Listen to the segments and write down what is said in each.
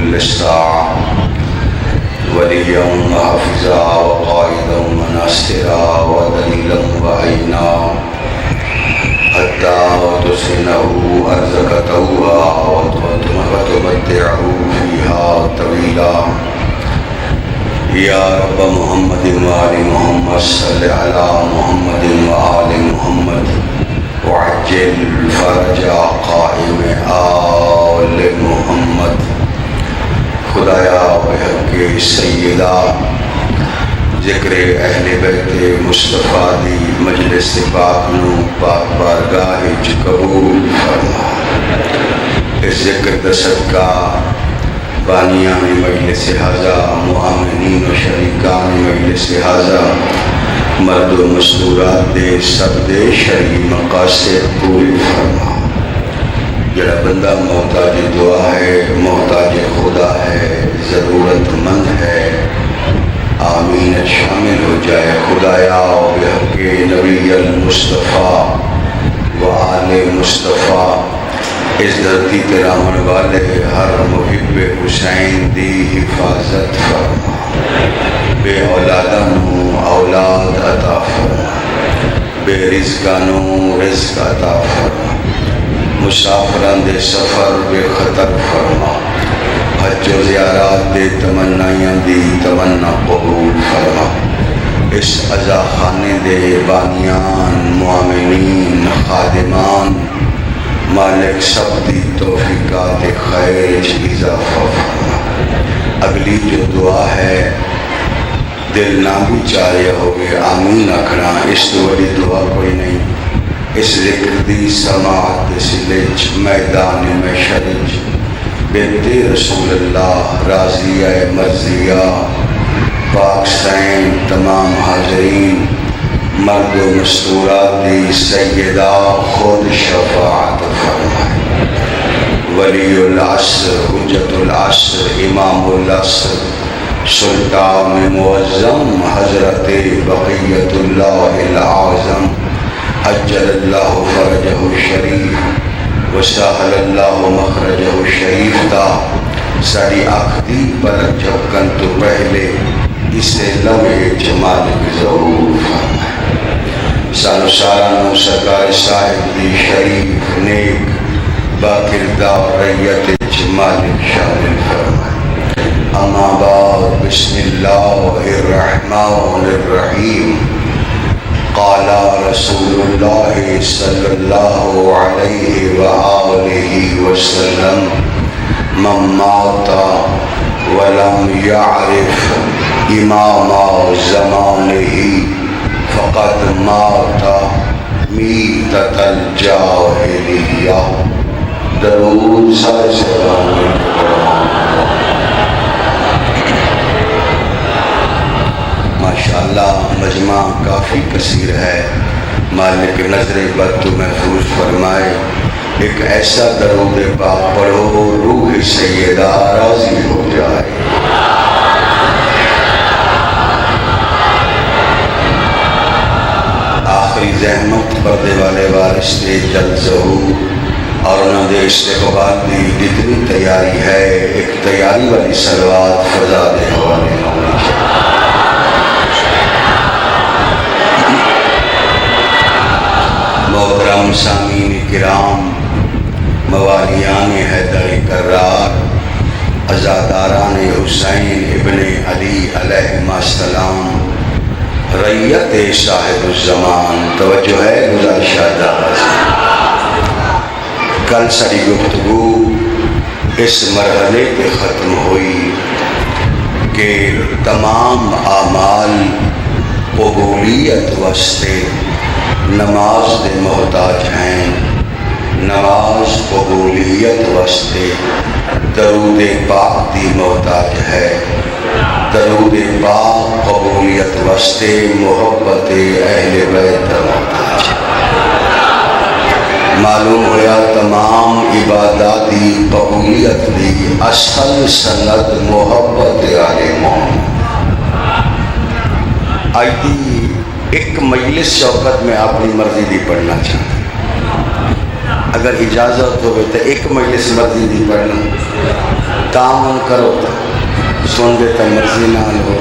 كل الساعة وليا وحافظا وقائدا وناصرا ودليلا وعينا حتى تسكنه أرضك طوعا وتمتعه فيها طويلا. یا رب محمد وآل محمد صل علی محمد وآل محمد وعجل فرج قائم آل محمد. خدایا بحق سیدہ ذکر اہل بیت مصطفیٰ دی مجلس پاک نو پاک بارگاہ وچ قبول فرما. اس ذکر دا صدقہ بانیان مجلس حاضہ معاملین و شریکان مجلس حاضہ مرد و مستورات دے سب دے شرعی مقاصد پوری فرما. جڑا بندہ محتاج دعا ہے، محتاج خدا ہے، ضرورت مند ہے، آمین شامل ہو جائے. خدایا بحق نبی المصطفیٰ و آل مصطفیٰ اس دھرتی تے رہن والے ہر محب حسین دی حفاظت فرما. بے اولادانو اولاد عطا فرما، بے رزقانو رزق عطا فرما، مسافران دے سفر بے خطر فرما. حج و زیارات دے تمنائیاں دی تمنا قبول فرما. اس عزا خانے دے بانیان معاملین خادمان مالک سب دی توفیقات خیر اضافہ فرما. اگلی جو دعا ہے دل نہ بھی چاہے ہوگے آمین آکھنا، اس تو بڑی دعا کوئی نہیں. اس ذکر دی سماعت سلج میدان میں شرج بیتے رسول اللہ راضیہ مرضیہ پاک سین تمام حاضرین مرد و مستورات دی سیدہ خود شفاعت فرمائے. ولی العصر حجت العصر امام العصر سلطان معظم حضرت بقیت اللہ العظم عجل اللہ فرجہ الشریف وسہل اللہ مخرجہ الشریف تا ساری آخری پلک جھپکن تو پہلے اسے لمحے جمال ضرور فرمائے. سانو سارانو سرکار صاحب دی شریف نیک باکردار ریت مالک شامل فرمائے. اما بعد بسم اللہ الرحمن الرحیم. قال رسول اللہ صلی اللہ علیہ وآلہ وسلم من مات ولم يعرف امام زمانہ فقد مات میتۃ الجاہلیہ. درود سارے سلام. ماشاءاللہ مجمع کافی کثیر ہے. مالک نظر بد تو محفوظ فرمائے. ایک ایسا درود پاک پڑھو روح سیدہ راضی ہو جائے. آخری زحمت پردے والے وارث کے جلد ظہور اور انہوں نے استقبال کی جتنی تیاری ہے ایک تیاری والی صلوات فضا دے حوالے ہونی چاہیے. محترم سامعین کرام، موالیان حیدر کرار، عزاداران حسین ابن علی علیہ السلام، ریت صاحب الزمان، توجہ ہے گزارش انداز. کل ساری گفتگو اس مرحلے پہ ختم ہوئی کہ تمام اعمال قبولیت واسطے نماز دے محتاج ہیں. نماز قبولیت واسطے درود پاک دی محتاج ہے. درود پاک قبولیت واسطے محبت اہل بیت محتاج ہے. معلوم ہوا تمام عبادات دی قبولیت دی اصل سند محبت آل محمد. آئی دی ایک مجلس شوکت میں اپنی مرضی دی پڑھنا چاہتا، اگر اجازت ہوئے تو ایک مجلس مرضی دی پڑھنا. تعاون کرو تو سن دے تو مرضی نال ہو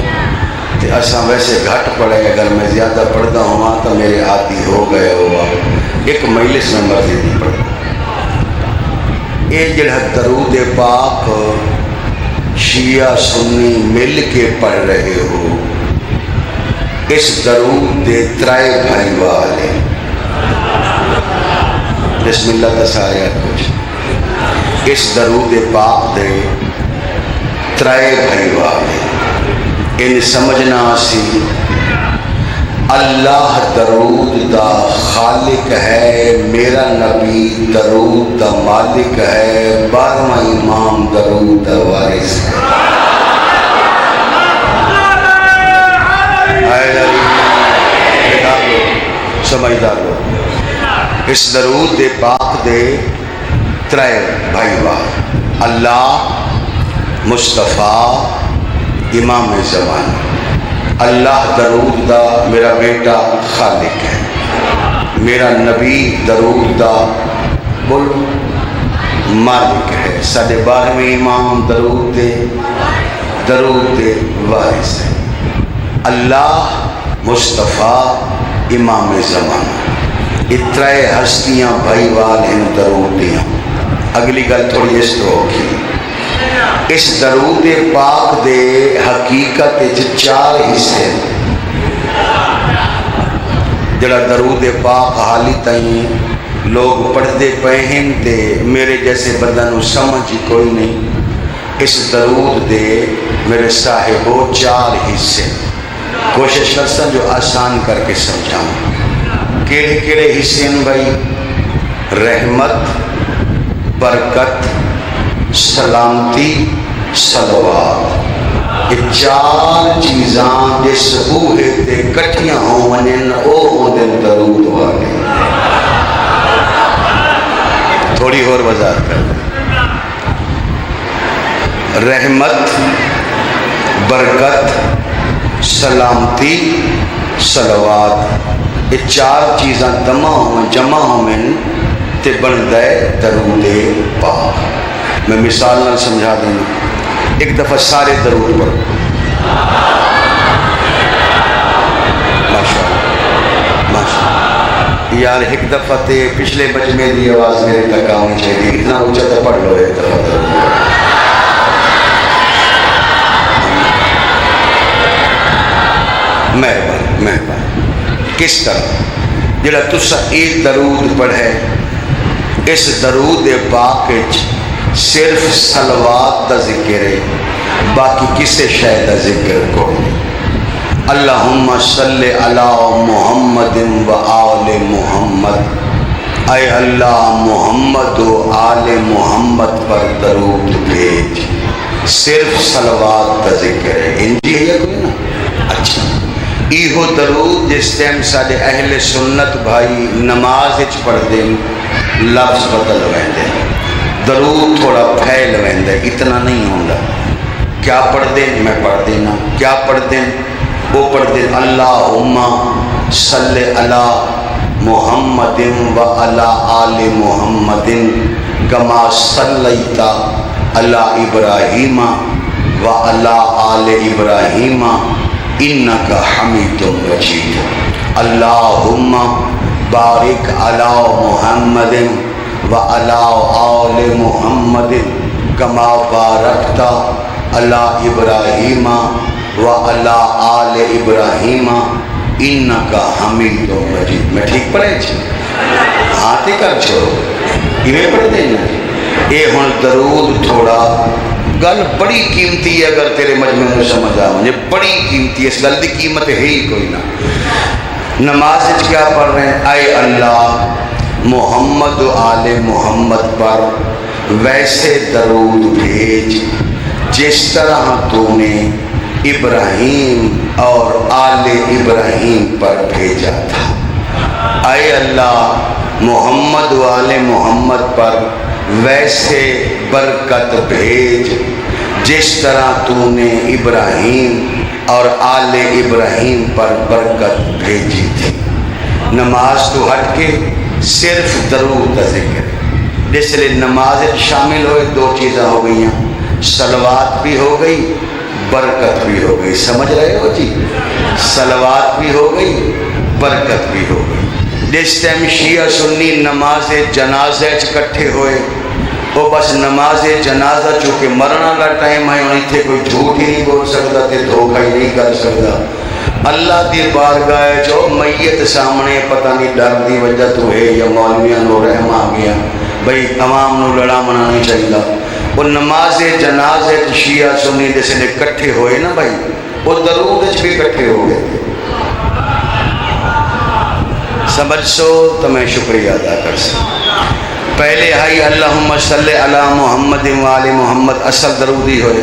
تے اساں ویسے گھٹ پڑے اگر میں زیادہ پڑھتا ہوا تو میرے عادی ہو گئے ہوا ایک مجلس میں مرضی نہیں پڑھتا یہ جڑا درود پاک شیعہ سنی مل کے پڑھ رہے ہو اس درود دے ترائے بھائی والے بسم اللہ تسارے کچھ اس درود پاک دے ترائے بھائی والے ان سمجھنا سی اللہ درود دا خالق ہے میرا نبی درود دا مالک ہے 12واں امام درود دا وارث ہے سمجھدار لوگ اس درود دے پاک دے ترائے بھائی والے اللہ مصطفیٰ امام زمان اللہ درود دا میرا بیٹا خالق ہے میرا نبی درود دا بولو مالک ہے 12ویں امام درود دے وارث ہے اللہ مصطفیٰ امام زمان اترائے ہستیاں بھائی وال ہیں درود دیاں اگلی گل تھوڑی اس تو ہوگی اس درود پاک دے حقیقت 4 حصے جڑا درود پاک حالی تائیں لوگ پڑھتے پے ہیں تے میرے جیسے بندہ نو سمجھ کوئی نہیں اس درود دے میرے صاحبو 4 حصے کوشش کرسن جو آسان کر کے سمجھاؤں کیڑے کیڑے حصے ہیں بھائی رحمت برکت سلامتی صلوات یہ 4 چیزاں جس بوہے تے کٹھیاں ہوں ونن او ہوں درود والے تھوڑی اور وضاحت کر رحمت برکت سلامتی صلوات یہ 4 چیزاں جمع ہوں تے بن دے درود پاک میں مثال نہ سمجھا دوں ایک دفعہ سارے درود پر ماشاءاللہ یار ایک دفعہ تے پچھلے مجمع دی آواز میرے تک آنی چاہیے اتنا اونچا تو پڑھ لو ایک دفعہ درود مہربان کس طرح جڑا تسا ایک درود پڑھے اس درود پاک صرف صلوات دا ذکر ہے باقی کسے شے دا ذکر کوئی نہیں اللہم صلی علی محمد و آل محمد اے اللہ محمد و آل محمد پر درود بھیج صرف صلوات دا ذکر ہے انجی ہے کوئی نا اچھا ایہو درود جس ٹائم سارے اہل سنت بھائی نماز اچ پڑھ دیں لفظ بدل ویندے درود تھوڑا پھیل ویندے اتنا نہیں ہوندہ کیا پڑھ دیں میں پڑھ دینا کیا پڑھ دیں وہ پڑھ دیں اللہم صلی علی محمد و علی آل محمد کما صلیت علی ابراہیم و علی آل ابراہیم انکا حمید مجید اللہم بارک علی محمد وعلی آل محمد کما بارکت علی ابراہیم وعلی آل ابراہیم انکا حمید مجید میں ٹھیک پڑھے چھے ہاتھ کر چھوڑو یہ پڑھ دینا یہ ہون درود تھوڑا گل بڑی قیمتی ہے اگر تیرے مجمع میں سمجھ آؤں یہ بڑی قیمتی ہے اس گل دی قیمت ہے ہی کوئی نہ نماز کیا پڑھ رہے ہیں اے اللہ محمد و آل محمد پر ویسے درود بھیج جس طرح تو نے ابراہیم اور آل ابراہیم پر بھیجا تھا اے اللہ محمد و آل محمد پر ویسے برکت بھیج جس طرح تو نے ابراہیم اور آل ابراہیم پر برکت بھیجی تھی نماز تو ہٹ کے صرف درود کا ذکر جس لئے نماز شامل ہوئے 2 چیزیں ہو گئی ہیں صلوات بھی ہو گئی، برکت بھی ہو گئی. سمجھ رہے ہو جی؟ صلوات بھی ہو گئی، برکت بھی ہو گئی. جس ٹائم شیعہ سنی نماز جنازہ اکٹھے ہوئے، وہ بس نماز جنازہ چونکہ مرنا کا ٹائم ہے، انہیں تھے کوئی جھوٹ ہی نہیں بول سکتا تھے، دھوکہ ہی نہیں کر سکتا. اللہ دی بارگاہ جو میت سامنے پتہ نہیں ڈر دی وجہ تو ہے یا مولویاں نو رحم آ گیا بھئی عوام نو لڑا منا نہیں چاہیے. وہ نماز جنازے شیعہ سنی جس نے کٹھے ہوئے نا بھائی، وہ درود بھی کٹھے ہو گئے تھے. سمجھ سو تو میں شکریہ ادا کر سکتا. پہلے ہائی اللہم صلی علی محمد و آل محمد اصل درودی ہوئے.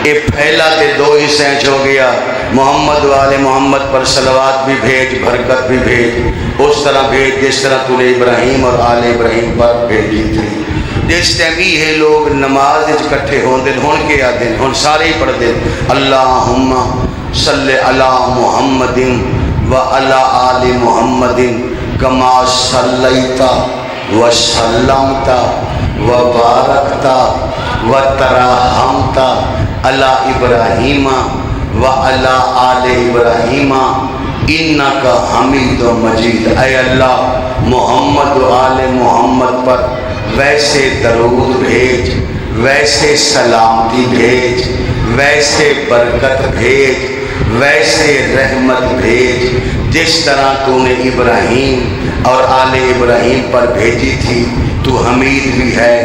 یہ پھیلا تے دو حصے ہو گیا، محمد و آل محمد پر صلوات بھی بھیج، برکت بھی بھیج، اس طرح بھیج جس طرح تو نے ابراہیم اور آل ابراہیم پر بھیجی تھی. جس ٹائم یہ لوگ نماز اکٹھے ہوندے ہون کے آدھے ہون سارے ہی پڑھ دے اللہم صلی علی محمد و علی آل محمد کما صلیت و سلمت و بارکت و ترحمت علی ابراہیم و علی آل ابراہیم انکا حمید و مجید. اے اللہ محمد و آل محمد پر ویسے درود بھیج، ویسے سلامتی بھیج، ویسے برکت بھیج، ویسے رحمت بھیج جس طرح تو نے ابراہیم اور آل ابراہیم پر بھیجی تھی. تو حمید بھی ہے،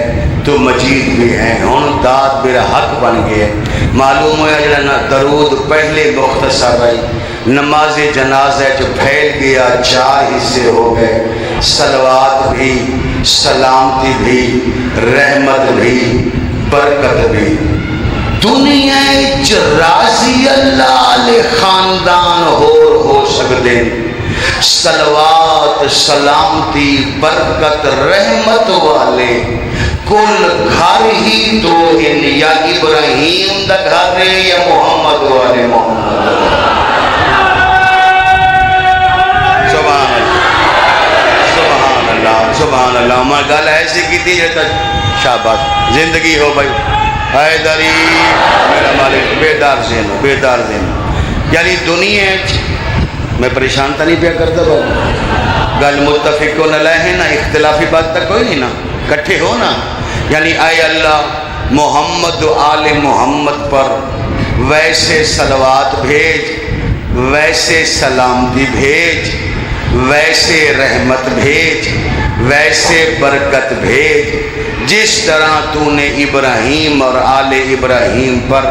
تو مجید بھی ہے. ہن داد میرا حق بن گیا. معلوم ہوا جڑا درود پہلے مختصر رہی، نماز جنازہ جو پھیل گیا 4 حصے ہو گئے. صلوات بھی، سلامتی بھی، رحمت بھی، برکت بھی. دنیا راضی اللہ لے خاندان ہو سکتے، صلوات سلامتی برکت رحمت والے کل گھر ہی تو ان یا ابراہیم دا گھر ہے یا محمد والے محمد. سبحان اللہ سبحان اللہ. میں گل ایسی کی تھی شاباش زندگی ہو بھائی. حیدری میرا مالک بیدار ذہن، بیدار ذہن. یعنی دنیا میں پریشان تو نہیں پیا کرتا بابا، گل متفق کو نہ لائے نا، اختلافی بات تک کوئی نہیں نا، کٹھے ہو نا. یعنی اے اللہ محمد و آل محمد پر ویسے صلوات بھیج، ویسے سلامتی بھیج، ویسے رحمت بھیج، ویسے برکت بھیج جس طرح تو نے ابراہیم اور آل ابراہیم پر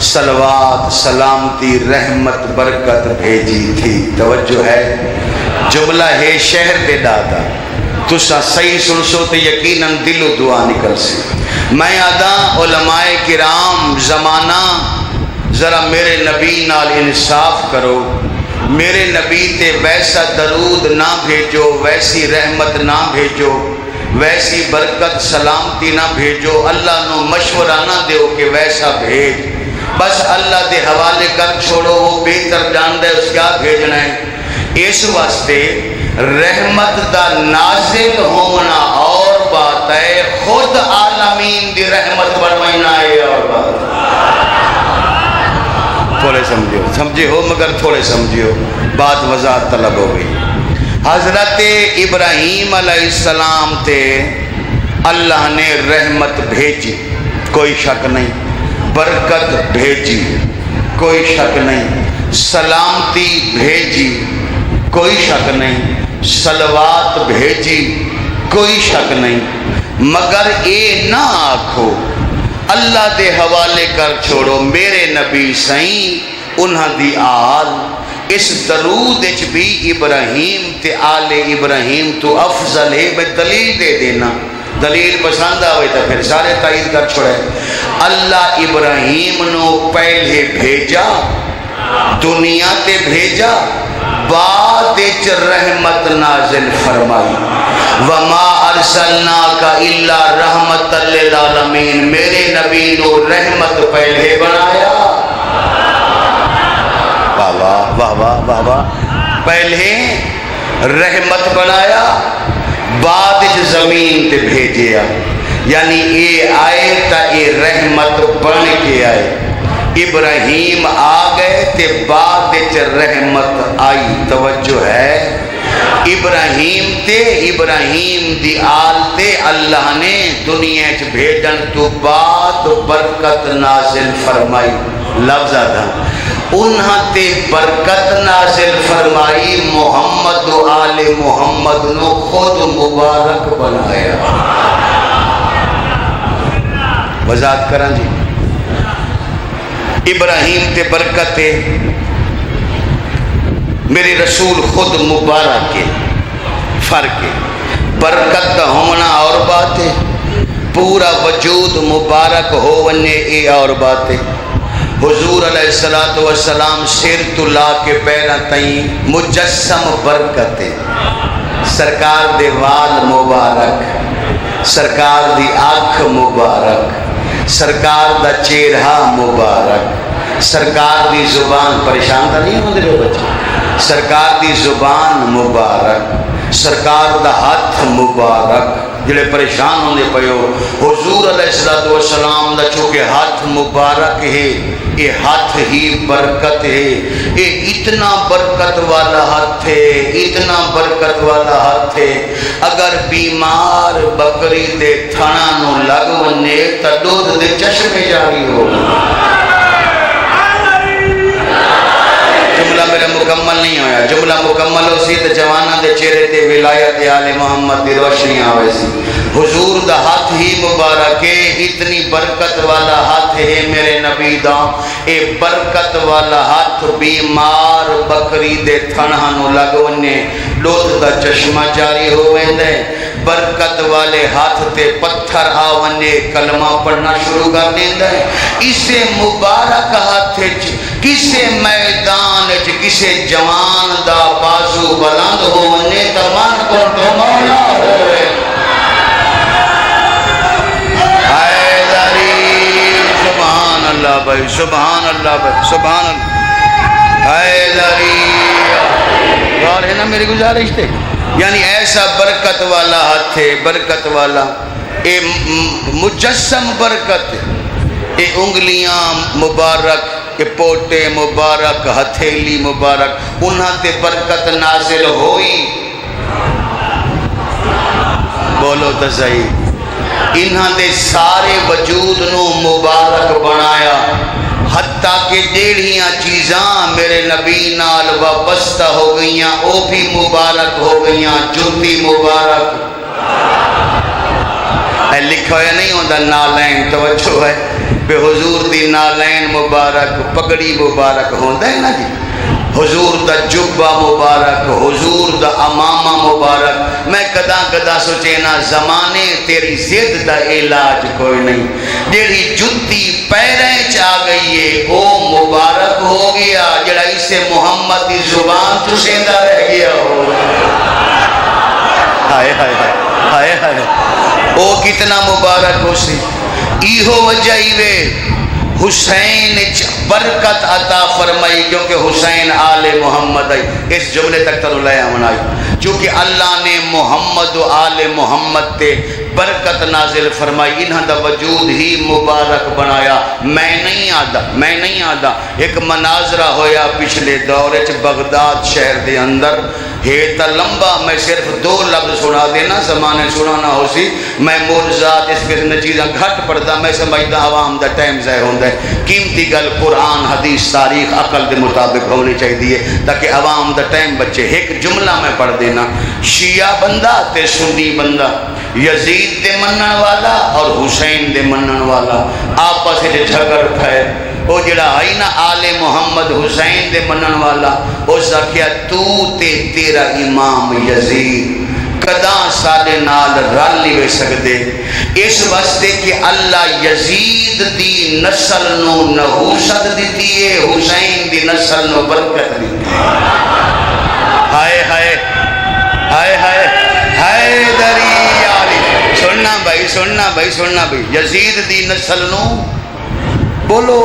صلوات سلامتی رحمت برکت بھیجی تھی. توجہ ہے، جملہ ہے شہر دے دادا تسا صحیح سنسو تو یقیناً دل و دعا نکل سی. میں آدھا علماء کرام زمانہ ذرا میرے نبی نال انصاف کرو. میرے نبی تے ویسا درود نہ بھیجو، ویسی رحمت نہ بھیجو، ویسی برکت سلامتی نہ بھیجو. اللہ نو مشورہ نہ دیو کہ ویسا بھیج، بس اللہ دے حوالے کر چھوڑو، وہ بہتر جاندہ ہے اس کیا بھیجنا ہے. اس واسطے رحمت دا نازل ہونا اور بات ہے، خود عالمین دی رحمت بنوائنا ہے اور بات. تھوڑے سمجھو، سمجھے ہو مگر تھوڑے سمجھو، بات وضاحت طلب ہو گئی. حضرت ابراہیم علیہ السلام تے اللہ نے رحمت بھیجی، کوئی شک نہیں. برکت بھیجی، کوئی شک نہیں. سلامتی بھیجی، کوئی شک نہیں. صلوات بھیجی، کوئی شک نہیں. مگر اے نہ آکھو اللہ دے حوالے کر چھوڑو میرے نبی سائیں انہاں دی آل. اس درود اچ بھی ابراہیم تے آل ابراہیم تو افضل ہے. میں دلیل دے دینا، دلیل پسند آوے تو پھر سارے تائید کر چھوڑے. اللہ ابراہیم نو پہلے بھیجا، دنیا تے بھیجا، بعد اچ رحمت نازل فرمائی. وما ارسلناک الا رحمت للعالمین. میرے نبی نو رحمت پہلے بنایا. واہ واہ واہ واہ واہ. پہلے رحمت بنایا، بعد زمین تے بھیجیا. یعنی اے آئے تا اے رحمت بن کے آئے. ابراہیم آ گئے تے بعد رحمت آئی. توجہ ہے. ابراہیم تے ابراہیم دی آل تے اللہ نے دنیا چ بھیجن تو بعد برکت نازل فرمائی. لفظ آدھا انہاں تے برکت نازل فرمائی. محمد و آل محمد نو خود مبارک بنایا. وضاحت کریں جی. ابراہیم تے برکت میرے رسول خود مبارک ہے. فرق ہے. برکت کا ہونا اور بات ہے, پورا وجود مبارک ہو ونے اے اور بات ہے. حضور علیہ السلام سر تو لا کے پیرا تئیں مجسم برکت ہے. سرکار دے وال مبارک, سرکار دی آنکھ مبارک, سرکار دا چہرہ مبارک, سرکار دی زبان پریشان تا نہیں ہوندے لو بچے, سرکار دی زبان مبارک, سرکار دا ہاتھ مبارک جڑے پریشان ہوندے پیو. حضور علیہ السلام دا چونکہ ہاتھ مبارک ہے, یہ ہاتھ ہی برکت ہے. یہ اتنا برکت والا ہاتھ ہے, اتنا برکت والا ہاتھ ہے. اگر بیمار بکری دے تھنا نو لگ ونے تا دودھ دے چشمے جاری ہو. جملہ میرا مکمل نہیں ہویا. جملہ مکمل ہو سی تو جوانہ دے چہرے تے ولایت آل محمد دی روشنی آوے سی. حضور دا ہاتھ ہی مبارک ہے, اتنی برکت والا ہاتھ ہے میرے نبی دا. اے برکت والا ہاتھ بیمار بکری دے تھنہ نو لگونے لوت دا چشمہ جاری ہوئے دے. برکت والے ہاتھ تے پتھر آونے کلمہ پڑھنا شروع کر دیں دے. اسے مبارک ہاتھ کسے میدان کسے جوان دا بازو بلند ہونے تمان کو مولا ہوئے. سبحان اللہ بھائی, سبحان اللہ بھائی, سبحان اللہ. حیدری اور ہے نا میری گزارش تھے. یعنی ایسا برکت والا ہاتھ ہے, برکت والا. اے مجسم برکت, اے انگلیاں مبارک, اے پوٹے مبارک, ہتھیلی مبارک, انہاں تے برکت نازل ہوئی. بولو تو صحیح. انہاں دے سارے وجود نو مبارک بنایا. حتیٰ کہ جیڑیاں چیزاں میرے نبی نال وابستہ ہو گئیاں او بھی مبارک ہو گئیاں. جوتی مبارک, اے لکھا ہے نہیں ہوندہ نالین, توجہ ہے بے حضور دی نالین مبارک, پگڑی مبارک ہوندہ ہے نا جی. حضور دا جبہ مبارک, حضور دا امامہ مبارک. میں کدا سوچے نا زمانے تیری زد دا علاج کوئی نہیں. جیڑی جتی پیریں چاہ گئی ہے او مبارک ہو گیا, جڑا اسے محمد دی زبان چسیندہ رہ گیا ہو. ہائے ہائے ہائے ہائے, او کتنا مبارک ہو سی. ایہو وجہ ایوے حسین برکت عطا فرمائی, کیونکہ حسین آل محمد آئی. اس جملے تک تر لے آمنائی, چونکہ اللہ نے محمد و آل محمد تے برکت نازل فرمائی. انہاں دا وجود ہی مبارک بنایا. میں نہیں آدھا ایک مناظرہ ہویا پچھلے دورے چ بغداد شہر دے اندر ہے تا لمبا. میں صرف 2 لفظ سنا دینا, زمانے سنانا ہو سی. میں موجزات اس قسم چیزاں گھٹ پڑھدا, میں سمجھدا عوام دا ٹائم ضائع ہوندا ہے. قیمتی گل قرآن حدیث تاریخ عقل دے مطابق ہونی چاہیے تاکہ عوام دا ٹائم بچے. ایک جملہ میں پڑھ دینا. شیعہ بندہ تے سنی بندہ, یزید دے منن والا اور حسین دے منن والا, آپس وچ جھگڑ پھے. او جڑا ہے نا آل محمد حسین دے منن والا, اس آکھیا تو تے تیرا امام یزید کدا سارے نال رل نہیں وے سکدے, اس واسطے کہ اللہ یزید دی نسل نو نحوست دیتی ہے, حسین دی نسل نو برکت دیتی ہے. ہائے ہائے ہائے ہائے ہائے دری علی. سننا بھائی, یزید دی نسل نو بولو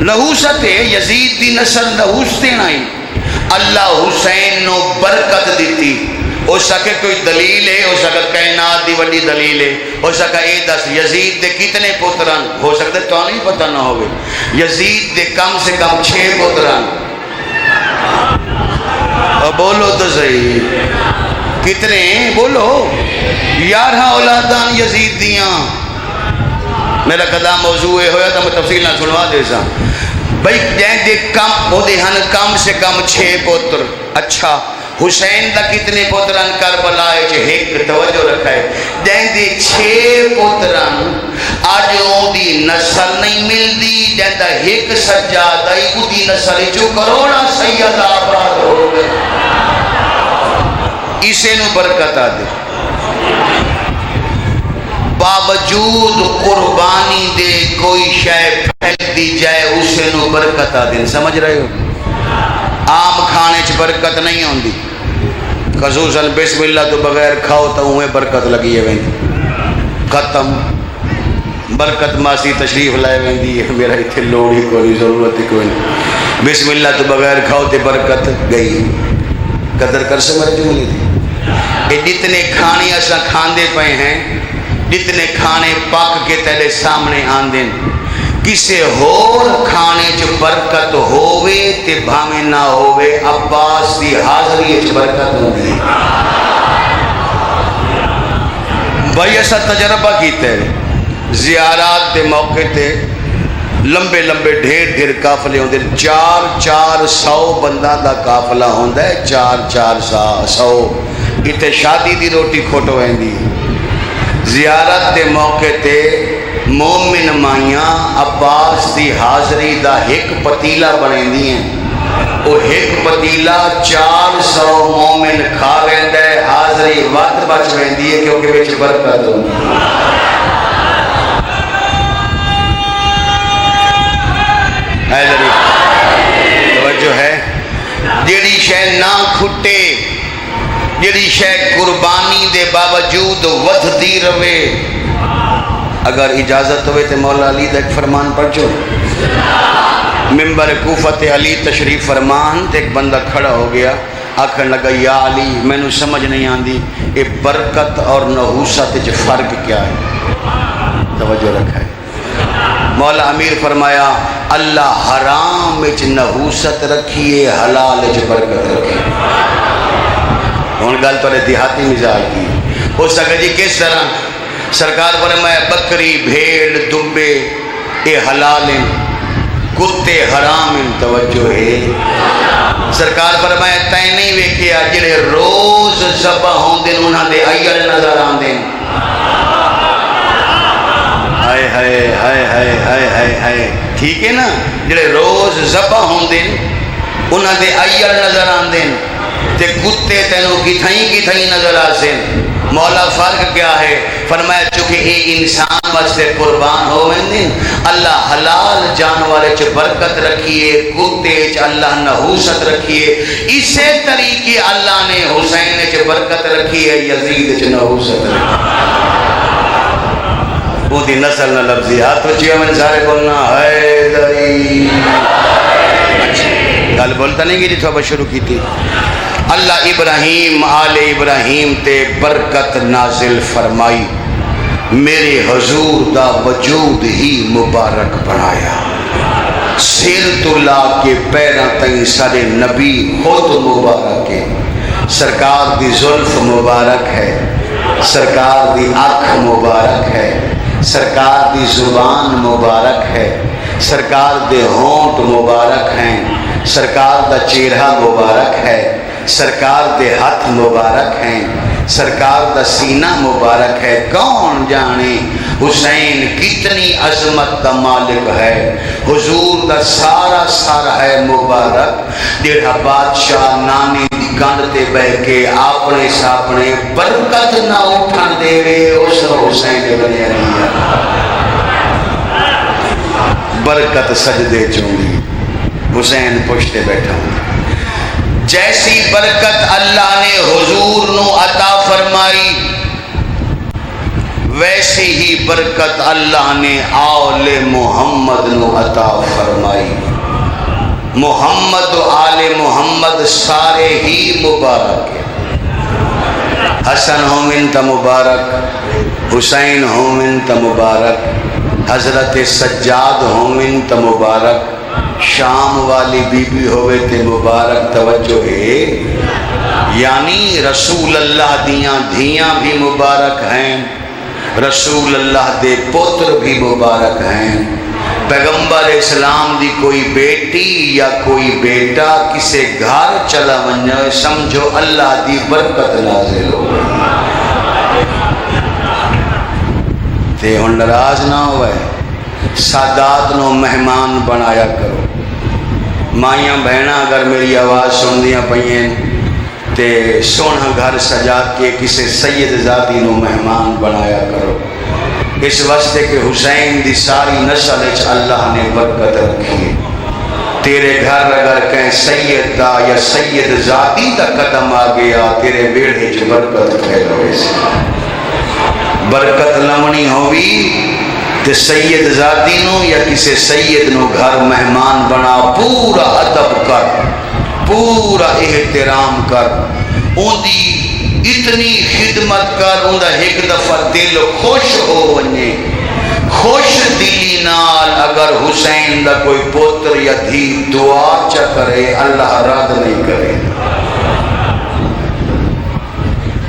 نحوست ہے. یزید دی نسل نحوست نہیں. اللہ حسین نو برکت دیتی, ہو سکے کوئی دلیل ہے، ہو سکے کائنات دی وڈی دلیل ہے، ہو سکے اے دس یزید دے کتنے پتران، ہو سکتا تو نہیں پتہ نہ ہوئے، یزید دے کم سے کم 6 پتران، بولو تو صحیح کتنے بولو، 11 اولادان یزید دیاں۔ میرا قدام موضوع ہویا تھا میں تفصیل نہ سنوا دے سا بھئی جائیں دے کم وہ دے ہن کم سے کم 6 پتر۔ اچھا حسین دا کتنے پتران کربلا ہے ایک توجہ رکھا ہے، جائیں دے 6 پتران آج اون دی نسل نہیں مل دی، جائیں دا ایک سجادہ ہی کو دی نسل جو کروڑا سید آباد ہو گئے، اسے نو برکت آ دے۔ باوجود قربانی دے کوئی شے پھیل دی جائے اسے نو برکت آ دیں، سمجھ رہے ہو؟ عام کھانے چ برکت نہیں ہوندی، خصوصاً بسم اللہ تو بغیر کھاؤ تو انہیں برکت لگی ہے ویندی، ختم برکت ماسی تشریف لائے ویندی ہے، میرا اتھے لوڑ ہی کوئی ضرورت ہی کوئی نہیں، بسم اللہ تو بغیر کھاؤ تو برکت گئی۔ قدر کر سے میرے جملے تھی یہ جتنے کھانے ایسا کھاندے پئے ہیں، جتنے کھانے پاک کے تیرے سامنے آندیں، کسے ہور کھانے جو برکت ہووے تے بھامے نہ ہووے، عباس دی حاضری جو برکت ہوگی۔ بھائی ایسا تجربہ کیتے ہیں، زیارات دے موقع تے لمبے لمبے ڈھیر قافلے ہوندے، 400 بندہ دا قافلہ ہوندہ ہے، 400 اتنے شادی دی روٹی کھوٹو ہوندی۔ زیارت دے موقع تے مومن مائیاں عباس دی حاضری دا ایک پتیلہ بنے دی ہیں، وہ ایک پتیلہ 400 مومن کھا ویندہ ہے، حاضری وقت بچ ویندی ہے کیونکہ بچ برکت ہوندی ہے۔ توجہ ہے، جیڑی شے نہ کھٹے، جیڑی شے قربانی دے باوجود ودھدی روے، اگر اجازت ہوئے تو مولا علی دا ایک فرمان پڑھو، ممبر کوفت علی تشریف فرمان تے ایک بندہ کھڑا ہو گیا، آکھن لگا یا علی میں نو سمجھ نہیں آندی یہ برکت اور نحوست جو فرق کیا ہے؟ توجہ رکھا ہے، مولا امیر فرمایا اللہ حرام وچ نحوست رکھیے، حلال وچ برکت رکھیے۔ ہن گل تو دیہاتی مزاج کی ہو سکے جی کس طرح؟ سرکار فرمایا بکری بھیڑ دمبے اے حلال ہیں، کتے حرام ہیں، توجہ ہے۔ سرکار فرمایا تائیں نہیں ویکھیا جڑے روز ذبح ہوندے انہاں دے ایل نظر آندے، ہائے ہائے ہائے ہائے ہائے ہائے ہائے، ٹھیک ہے نا، جڑے روز ذبح ہوندے انہاں دے ایل نظر آندے تے کتے تینوں کتھائیں نظر آسیں۔ مولا فرق کیا ہے؟ فرمایا چونکہ اے انسان واسطے قربان ہوئے، اللہ حلال جانور چ برکت رکھیے، کتے چ اللہ نحوست رکھیے، اسی طریقے اللہ نے حسین چ برکت رکھیے، یزید چ نحوست رکھیے۔ وہ دی نسل نہ لفظی ہاتھ وچیا میں سارے بولنا حیدری، گل بولتا نہیں گی جی تو شروع کی تھی۔ اللہ ابراہیم آل ابراہیم تے برکت نازل فرمائی، میرے حضور دا وجود ہی مبارک بنایا، سر تو لا کے پیروں تئیں سارے نبی خود مبارک ہے، سرکار دی زلف مبارک ہے، سرکار دی آنکھ مبارک ہے، سرکار دی زبان مبارک ہے، سرکار دے ہونٹ مبارک ہیں، سرکار دا چہرہ مبارک ہے، سرکار دے ہاتھ مبارک ہیں، سرکار دا سینہ مبارک ہے۔ کون جانے حسین کتنی عظمت دا مالک ہے، حضور دا سارا ہے مبارک، جڑا بادشاہ نانے دی گنڈ تے بہ کے اپنے ساپنے برکت نہ اٹھن دے وے، اس حسین بن علی برکت سجدے چونگی، حسین پشتے بیٹھا ہوں۔ جیسی برکت اللہ نے حضور نو عطا فرمائی، ویسی ہی برکت اللہ نے آل محمد نو عطا فرمائی۔ محمد و آل محمد سارے ہی مبارک ہیں، حسن ہومن تا مبارک، حسین ہومن تا مبارک، حضرت سجاد ہومن تا مبارک، شام والی بی بی ہوئے تے مبارک۔ توجہ ہے، یعنی رسول اللہ دیاں دھیاں بھی مبارک ہیں، رسول اللہ دے پتر بھی مبارک ہیں۔ پیغمبر اسلام دی کوئی بیٹی یا کوئی بیٹا کسے گھر چلا ونجے، سمجھو اللہ دی برکت نازل ہو۔ تے ہن ناراض نہ ہوئے، سادات نو مہمان بنایا کرو۔ مائیاں بہناں اگر میری آواز سن دیاں پئیں تے سونا گھر سجا کے کسے سید زادی نو مہمان بنایا کرو، اس واسطے کہ حسین دی ساری نسل اچ اللہ نے برکت رکھی۔ تیرے گھر اگر کہیں سید دا یا سید زادی دا قدم آ گیا، تیرے بیڑے چ برکت پھیل ہوئے سے۔ برکت لمنی ہوئی تے سید زادی نو یا کسے سید نو گھر مہمان بنا، پورا ادب کر، پورا احترام کر، اون دی اتنی خدمت کر، اون دا ایک دفعہ دل خوش ہو ونجے۔ خوش دلی نال اگر حسین دا کوئی پتر یا دھی دعا چا کرے، اللہ رد نہیں کرے۔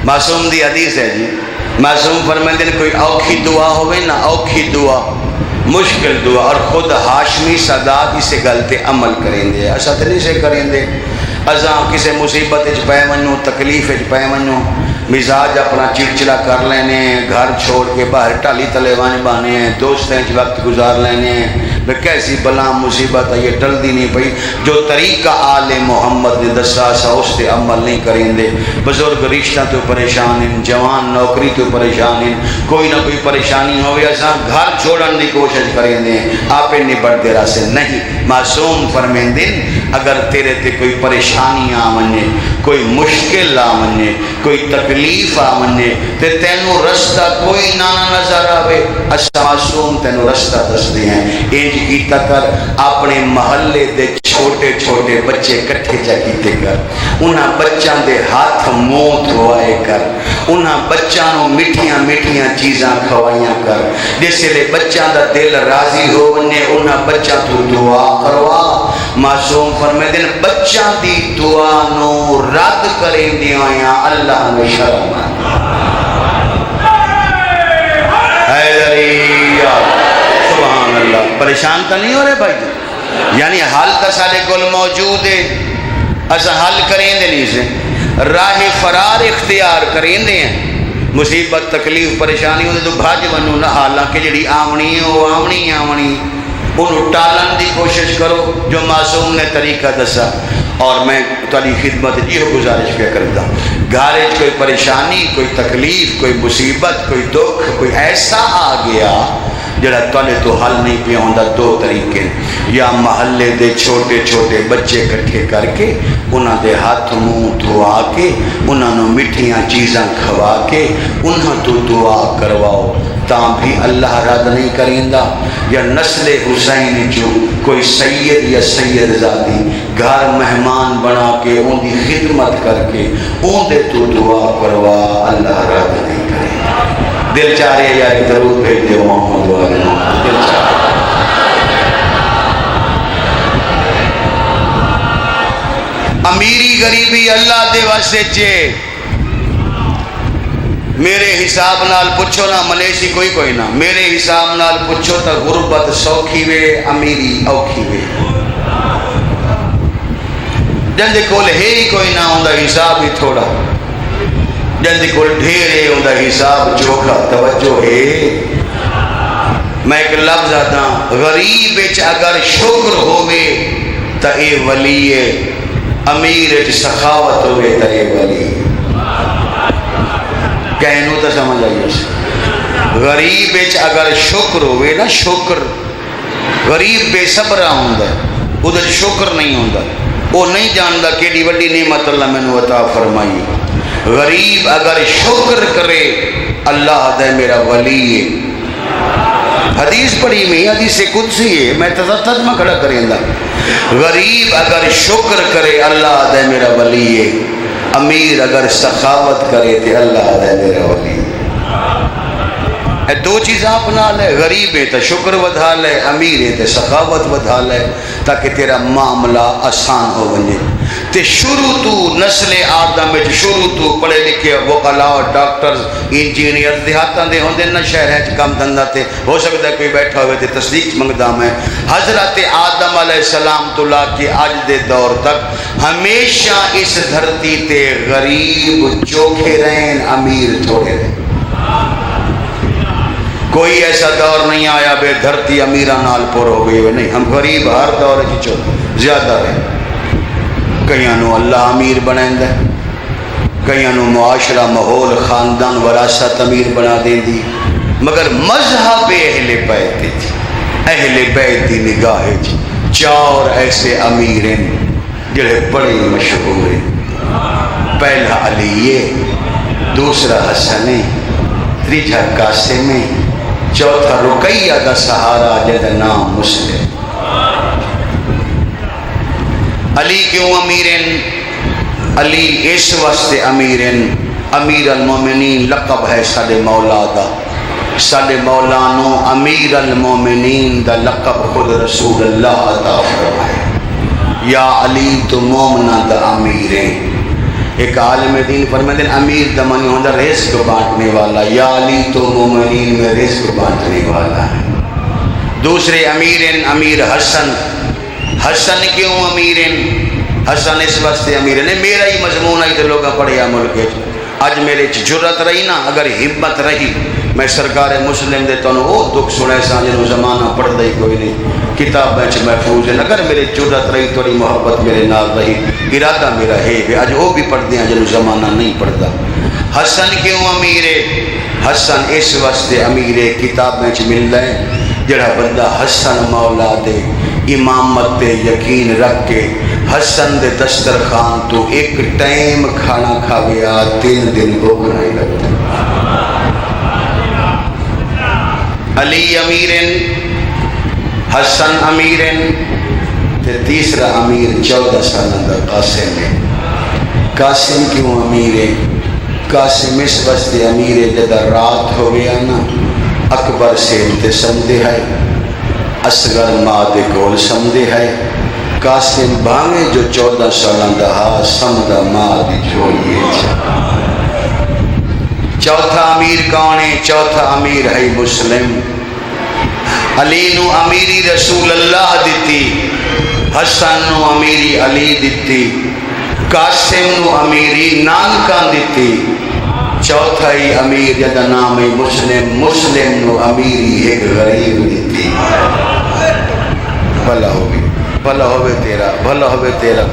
معصوم دی حدیث ہے جی، معصوم فرمائیں کوئی اوکھی دعا ہوئے نا، اوکھی دعا، مشکل دعا، اور خود ہاشمی سادات اسے گلتے عمل کریں دے، ایسا تو نہیں سے کریں دے۔ ازاں کسے مصیبت اچ پے ونجو، تکلیف اچ پے ونجو، مزاج اپنا چڑچڑا کر لینے، گھر چھوڑ کے باہر ٹالی تلے وان بانے ہیں، دوستیں اچ وقت گزار لینے ہیں، کیسی بلا مصیبت ہے یہ ٹل دی نہیں پئی۔ جو طریقہ آل محمد نے دسا سا اس تے عمل نہیں کریں دے۔ بزرگ رشتہ تو پریشان ہیں، جوان نوکری تو پریشان ہیں، کوئی نہ کوئی پریشانی ہوئے، ایسا گھر چھوڑن دی کوشش کریں دے، آپ نبڑ دے رہا سے نہیں۔ معصوم فرمیں دن اگر تیرے تے کوئی پریشانی آمنے، کوئی مشکل آمنے، کوئی تکلیف آمنے، تے تینوں رستہ کوئی نہ نظر آوے، اسا معصوم تینوں رستہ دس دے ہیں۔ انج کیتا کر، اپنے محلے دے چھوٹے چھوٹے بچے کٹھے جا کیتے کر، انہاں بچاں دے ہاتھ منہ دھوائے کر، انہاں بچاں نو میٹھیاں میٹھیاں چیزاں کھوائیاں کر، جس لے بچاں دا دل راضی ہو ونے، انہاں بچاں تو دعا کروا۔ معصوم فرمائے دن بچاں دی دعا نو رد کریں دیاں اللہ نے شرم آنا۔ حیدریہ سبحان اللہ، پریشان تو نہیں ہو رہے بھائی؟ یعنی حل تو سارے کول موجود ہے، ایسا حل کریں دے نہیں سے، راہ فرار اختیار کریں دے ہیں۔ مصیبت تکلیف پریشانی ہوتے تو بھاج بنو نہ، حالانکہ جڑی آمنی ہے وہ آمنی آمنی، انہوں ٹالن دی کوشش کرو جو معصوم نے طریقہ دسا۔ اور میں تاری خدمت یہ گزارش کیا کرتا ہوں، گھر کوئی پریشانی، کوئی تکلیف، کوئی مصیبت، کوئی دکھ، کوئی ایسا آ گیا جڑا تولے تو حل نہیں پیا ہوندا، دو طریقے، یا محلے دے چھوٹے چھوٹے بچے کٹھے کر کے انہاں دے ہاتھ منہ دھوا کے، انہاں نو میٹھیاں چیزاں کھوا کے انہاں تو دعا کرواؤ، تاں بھی اللہ رد نہیں کریندا۔ یا نسل حسین جو کوئی سید یا سید زادی گھر مہمان بنا کے ان دی خدمت کر کے ان دے تو دعا کروا، اللہ رد نہیں کریندا۔ دل چاہ رہے یا ایک درود بھیج دے محمد والے محمد، دل چاہ رہے۔ امیری غریبی اللہ دے واسطے چے، میرے حساب نال پچھو نہ ملیشی کوئی نہ، میرے حساب نال پچھو تا غربت سوکھی وے، امیری اوکھی وے۔ جن دے کول ہے ہی کوئی نہ، ہوندا حساب ہی تھوڑا، جن دے کول ڈھیر ہے ہوندا حساب چوکھا۔ توجہ ہے، میں ایک لفظ آتا، غریب وچ اگر شکر ہوئے تا اے ولی ہے، امیر وچ سخاوت ہوئے تا اے ولی ہے۔ کہنو تو سمجھ آئیے سے، غریب وچ اگر شکر ہوئے نا، شکر، غریب بے صبرہ ہوندا ہے، ادھر شکر نہیں ہوندا، وہ نہیں جاندا کیڑی وڈی نعمت اللہ میں نے عطا فرمائی۔ غریب اگر شکر کرے، اللہ دے میرا ولی ہے۔ حدیث پڑھی میں، حدیث قدسی ہے، میں ترجمہ کھڑا کریں گا۔ غریب اگر شکر کرے، اللہ دے میرا ولی ہے۔ امیر اگر سخاوت کرے تو اللہ دے میرا ولی دو چیز اپنا لے، غریب ہے تو شکر ودھا لے، امیر ہے تو سخاوت ودھا لے تاکہ تیرا معاملہ آسان ہو بنے۔ تے شروع تو نسل آدم میں شروع تو پڑھے لکھے وکلاء ڈاکٹرز انجینئر دیہاتاں دے ہوندے نہ شہر ہے کام دھندا تے ہو سکتا ہے کوئی بیٹھا ہوئے تے تصدیق منگدا میں حضرت آدم علیہ السلام تو لا کے اج دے دور تک ہمیشہ اس دھرتی تے غریب چوکھے رہن، امیر تھوڑے رہن۔ کوئی ایسا دور نہیں آیا بے دھرتی امیرہ نال پر ہو گئی ہوئے، نہیں، ہم غریب ہر دور کی زیادہ رہے۔ کئیاں نو اللہ امیر بنائیں دے، کئیاں نو معاشرہ ماحول خاندان وراثت امیر بنا دیں دی، مگر مذہب اہل بیت تھی، اہل بیت دی نگاہ جی چار ایسے امیر ہیں جڑے بڑے مشہور ہیں۔ پہلا علی ہے، دوسرا حسن ہے، تیجا قاسم ہے، چوتھا رقیہ دا سہارا جدا نام مسلم۔ علی کیوں امیرن؟ علی اس واسطے امیرن، امیر المومنین لقب ہے ساڈے مولا دا، ساڈے مولانو امیر المومنین دا لقب خود رسول اللہ عطا فرمائے، یا علی تو مومنہ دا امیریں۔ ایک عالم دین فرماتے ہیں امیر دا معنی ہوتا رزق بانٹنے والا، یا علی تو مومنین میں رزق بانٹنے والا ہے۔ دوسرے امیرن امیر حسن، حسن کیوں امیرن؟ حسن اس واسطے امیرن ہے میرا ہی مضمون آئی تو لوگا پڑھیا ملک ہے، اج میرے جرت رہی نا، اگر ہمت رہی میں سرکار مسلم دے تو وہ دکھ سنے سان جنہوں زمانہ پڑھ دائی کوئی نہیں، کتاب بیچ محفوظ ہے، اگر میرے جرت رہی توڑی محبت میرے نال رہی، ارادہ میرا ہے کہ اج وہ بھی پڑھ دیا جنہوں زمانہ نہیں پڑھ دا۔ حسن کیوں امیر ہے؟ حسن اس واسطے امیر ہے کتاب بیچ مل رہے جڑا بندہ حسن مولا دے امامت دے یقین رکھ کے حسن دے دسترخوان تو ایک ٹائم کھانا کھا گیا 3 دن بھوک نہیں لگتا۔ علی امیرن، حسن امیرن، تے تیسرا امیر 14 سال اندر قاسم ہے۔ قاسم کیوں امیر ہے؟ قاسم اس واسطے امیر ہے جدہ رات ہو گیا نا اکبر سے تے سمدے ہے، اصغر ماں دے کول سمدے ہے، قاسم بھاوے جو 14 سالان دہا سمدہ ماں دی جھولیے چھا۔ چوتھا امیر کون ہے؟ چوتھا امیر ہے مسلم۔ علی نو امیری رسول اللہ دیتی، حسن نو امیری علی دیتی، قاسم نو امیری نانکان دیتی، چوتھا ہی امیر جدا نام ہے مسلم، مسلم نو امیری ایک غریب دیتی۔ بھلا ہوگی، بھلا ہوئے تیرا، بھلا ہوئے تیرا۔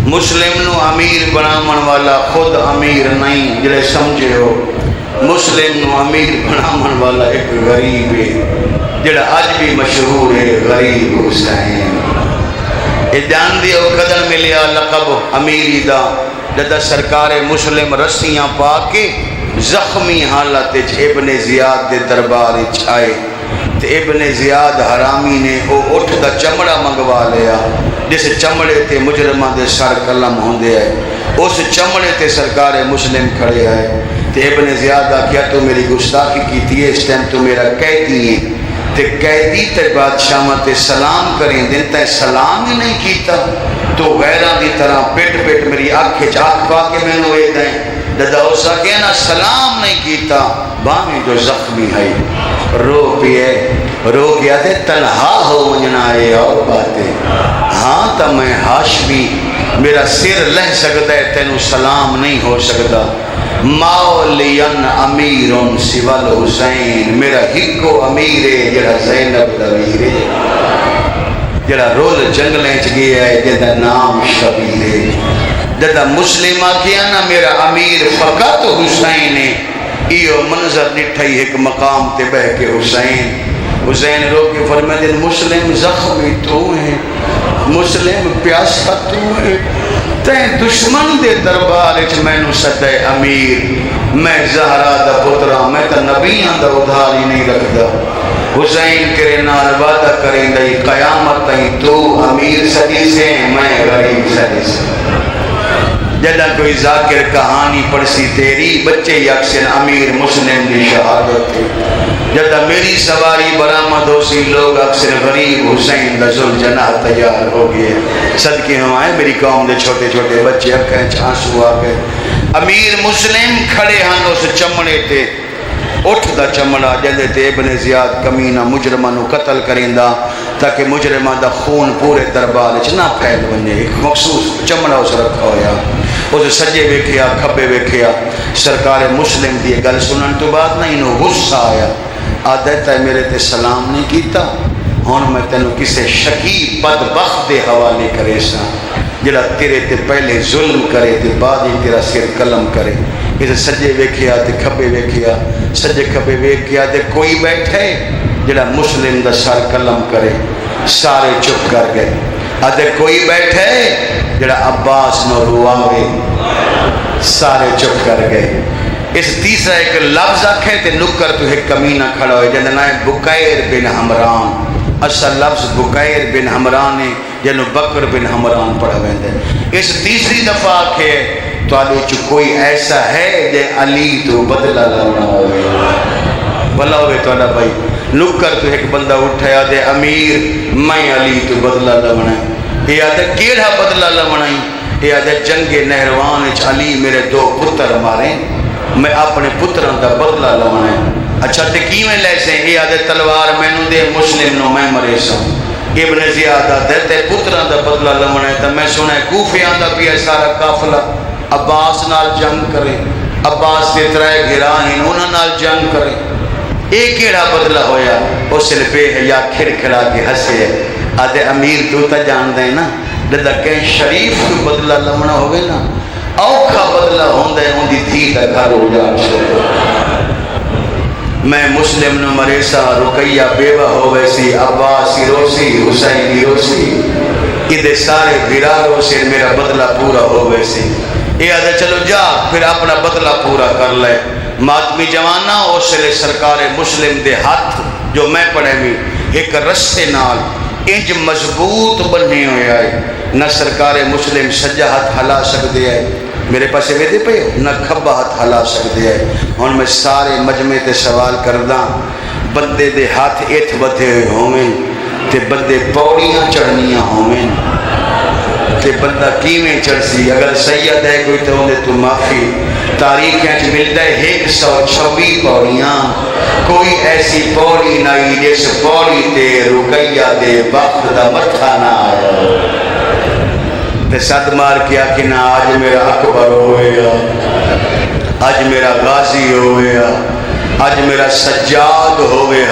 مسلم نو امیر بنامن والا خود امیر نہیں جڑے سمجھے ہو، مسلم نو امیر بنامن والا ایک غریب ہے جڑا آج بھی مشہور ہے، غریب حسین۔ جان دی او قدر ملیا لقب امیری دا جدا سرکار مسلم رسیاں پا کے زخمی حالت ابن زیاد دے دربار آئے تے ابن زیاد حرامی نے او اٹھ دا چمڑا منگوا لیا جس چمڑے تے مجرمہ دے سر قلم ہوندے ہے، اس چمڑے تے سرکار مسلم کھڑے آئے تے ابن زیاد کیا تو میری گستاخی کیتی ہے، اس ٹائم تو میرا قیدی ہے تے قیدی تے بادشاہ تے سلام کریں دن تے سلام ہی نہیں کیتا تو غیران دی طرح پیٹ پیٹ میری آنکھیں چاک پا کے میں نوے دیں دادا ہو سکے نا سلام نہیں کیتا بامی جو زخمی ہے رو پیے رو گیا تے تنہا ہو منجنائے اور باتیں ہاں تا میں ہاشمی میرا سر لہ سکتا ہے تینو سلام نہیں ہو سکتا مولین امیرون سوال حسین میرا ہکو امیرے جڑا زینب دویرے جڑا رول جنگلیں چگیا ہے جڑا نام شبیرے جڑا مسلمہ کیا نا میرا امیر فقط حسین ہے ایو منظر نٹھائی ایک مقام تے بہ کے حسین حسین رو کے فرمائے دن مسلم زخمی تو ہیں مسلم پیاسا تو ہیں تین دشمن دے دربار اچھ میں نو سدے امیر میں زہرہ دا پترہ میں تا نبیان دا ادھاری نہیں رکھ دا حسین تیرے نال وعدہ کریں دائی قیامت تائیں تو امیر صدی سے میں غریب صدی سے جدہ کوئی ذاکر کہانی پڑسی تیری بچے یکسن امیر مسلم دی شہادت تھی جدہ میری سواری برآمد ہو سی لوگ اکثر غریب حسین دزل جناح تیار ہو گئے صدقے ہم آئے میری قوم دے چھوٹے چھوٹے بچے اکھیں چھانسو آگئے امیر مسلم کھڑے ہاں اس چمڑے تے اٹھ دا چمڑا جلدے تے ابن زیاد کمینہ مجرمانو قتل کریں دا تاکہ مجرمان دا خون پورے دربار نہ پھیل بنے ایک مخصوص چمڑا اس رکھا ہویا اس سجے ویکھیا کھبے ویکھیا سرکار مسلم دی گل سنن تو بعد نہ انہوں غصہ آیا آدھتا ہے میرے تے سلام نہیں کیتا ہون میں تینوں کسے شکی بدبخت دے حوالے کرے سا جڑا تیرے تے پہلے ظلم کرے تے بعد ہی تیرا سر قلم کرے اسے سجے ویکھیا تے کھبے ویکھیا سجے کھبے ویکھیا تے کوئی بیٹھے جڑا مسلم دا سر قلم کرے سارے چپ کر گئے آدھے کوئی بیٹھے جڑا عباس نو رواوے سارے چپ کر گئے اس تیسرا ایک لفظ آکھے تے نکر تو ایک کمینہ کھڑا ہوئے جنہاں نائے بکیر بن حمران اصل لفظ بکیر بن حمران ہے جنہوں بکر بن حمران پڑھا ہوئے اس تیسری دفعہ آکھے تو آلے چو کوئی ایسا ہے جے علی تو بدلہ لونا ہوئے بلا ہوئے تو اللہ بھائی نکر تو ایک بندہ اٹھایا دے امیر میں علی تو بدلہ لونا یہ آدھے کیڑا بدلہ لونا یہ آدھے جنگ نہروان علی میرے دو پتر ماریں میں اپنے پتران دا بدلہ لونا اچھا تے کیویں لے سے یہ آدھے تلوار میں نو دے مسلم نو میں مرے سا ابن زیادہ دیتے پتران دا بدلہ لونا ہے میں سنا ہے کوفیان دا بھی سارا کافلہ عباس نال جنگ کرے عباس سے ترائے گھران ہیں انہاں نال جنگ کرے ایک ایڑا بدلہ ہویا اس لپے یا کھڑ کھڑا کے ہسے آدھے امیر تو تا جان دیں نا دادا کہیں شریف تو بدلہ لمنا ہوگے نا اوکھا بدلہ ہوندہ ہے ان دی تھی دا گھر ہو جان چھوڑ میں مسلم نو مریسا رقیہ بیوہ ہو ویسی عباسی روسی حسینی روسی ادھے سارے بھراروں سے میرا بدلہ پورا ہو ویسی یہ آدھے چلو جا پھر اپنا بدلہ پورا کر لے ماتمی جوانہ اوسلے سرکار مسلم دے ہاتھ جو میں پڑھے بھی ایک رسے نال انج مضبوط بننے ہوئے آئے نہ سرکار مسلم سجا ہاتھ ہلا سکتے ہیں میرے پاس ویدے پہ نہ کھبا ہاتھ ہلا سکتے ہیں ان میں سارے مجمع تے سوال کرداں بندے دے ہاتھ ایتھ بدھے ہوئے ہوئے تے بندے پوڑیاں چڑھنیاں ہوئے تے بندہ کیویں چڑھ سی اگر سید ہے کوئی تو انہیں تو معافی تاریخ ہے ملتا ہے 126 پوڑیاں کوئی ایسی پوڑی نہیں جیسے پوڑی تے رقیہ دے وقت دا متھا نہ آیا تے صد مار کیا کہ نہ آج میرا اکبر ہوئے آج میرا غازی ہوئے آج میرا سجاد ہوئے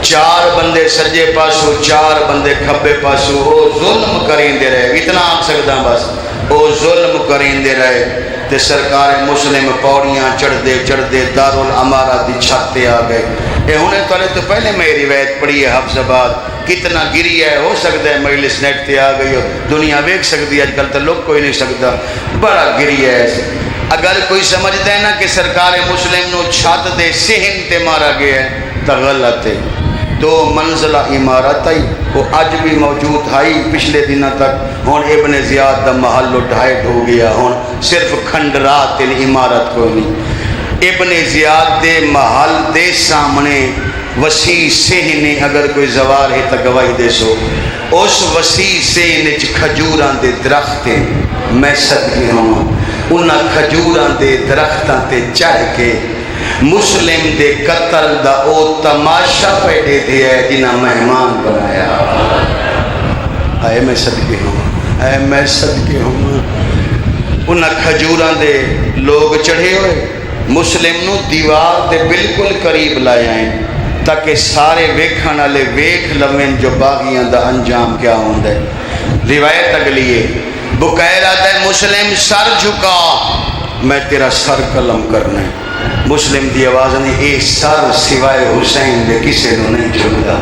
چار بندے سجے پاسو چار بندے کھبے پاسو او ظلم کریں دے رہے اتنا آنکھ سکتا بس او ظلم کریں دے رہے تے سرکار مسلم پوڑیاں چڑھ دے دارالعمارہ دی چھاتے آگئے اے انہیں تو پہلے میں روایت پڑھی ہے حفظ آباد کتنا گری ہے ہو سکتا ہے مجلس نیٹ تے آگئی ہو دنیا ویک سکتی ہے آج کل تو لوگ کوئی نہیں سکتا بڑا گری ہے ایسے اگر کوئی سمجھتا ہے نا کہ سرکار مسلم نو چھات دے سہن تے مارا گیا ہے تو غلط ہے 2 منزلہ عمارت آئی وہ آج بھی موجود آئی پچھلے دنوں تک ہون ابن زیاد دا محل ڈھائٹ ہو گیا ہون صرف کھنڈرات عمارت کوئی نہیں ابن زیاد دے محل دے سامنے وسیع سہنے اگر کوئی زوار ہے تو گواہی دے سو اس وسیع سہنے کھجوراں دے درخت میں صدقے ہوں انہاں کھجوراں دے درختاں تے چڑھ کے مسلم دے قتل دا او تماشا پیٹے دے ہے جنہاں مہمان بنایا اے میں صدقے ہوں اے میں صدقے ہوں انہاں کھجوراں دے لوگ چڑھے ہوئے مسلم نو دیوار دے بالکل قریب لائے ہیں تاکہ سارے ویکھن والے ویکھ لویں جو باغیاں دا انجام کیا ہوندا ہے روایت اگلی ہے بکیر آتا ہے مسلم سر جھکا میں تیرا سر قلم کرنا ہے مسلم دی آواز نہیں اے سر سوائے حسین دے کسے نو نہیں جھکدا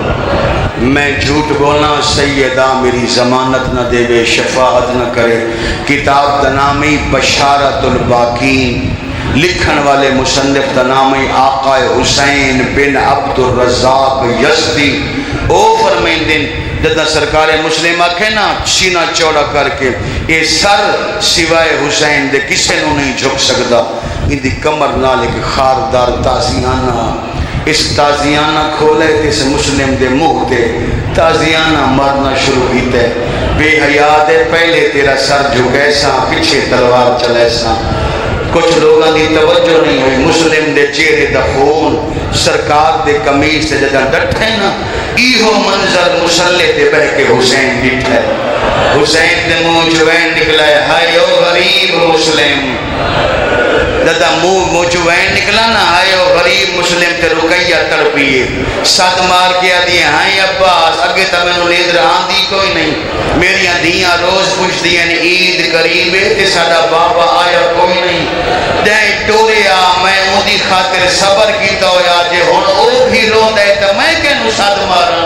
میں جھوٹ بولنا سیدہ میری ضمانت نہ دے بے شفاعت نہ کرے کتاب دا نامی بشارت الباقین لکھن والے مصنف دا نامی آقا حسین بن عبد الرزاق یزدی او فرمائندن جدہ سرکار مسلم آکھے نا سینہ چوڑا کر کے یہ سر سوائے حسین دے کسے نو نہیں جھک سکتا، ان دی کمر نال ایک خاردار تازیانہ، اس تازیانہ کھولے تے اس مسلم دے منہ تے تازیانہ مارنا شروع کیتے، بے حیا دے پہلے تیرا سر جھکے سا پیچھے تلوار چلے سا۔ کچھ لوگاں دی توجہ نہیں ہوئی، مسلم دے چہرے دا خون سرکار دے قمیص تے جدہ ڈٹھے نا، ایہو منظر مسلح تے بہ کے حسین ڈٹھے، حسین دے منہ چوین نکلا ہے، ہائے او غریب مسلم، جدہ منہ چوین نکلا نا، ہائے او غریب مسلم تے رقیہ تڑپیے، ساتھ مار کے آدھی ہائے عباس اگے تا میں نے نیدر آندھی کوئی نہیں، میری دھیاں روز پوچھ دیا نے عید قریب ہے تے ساڈا بابا آیا کوئی نہیں، دیں ٹوریا میں اندی خاطر صبر کیتا ہویا جے ہن او بھی رو دے تا میں کہنو ساتھ مارا،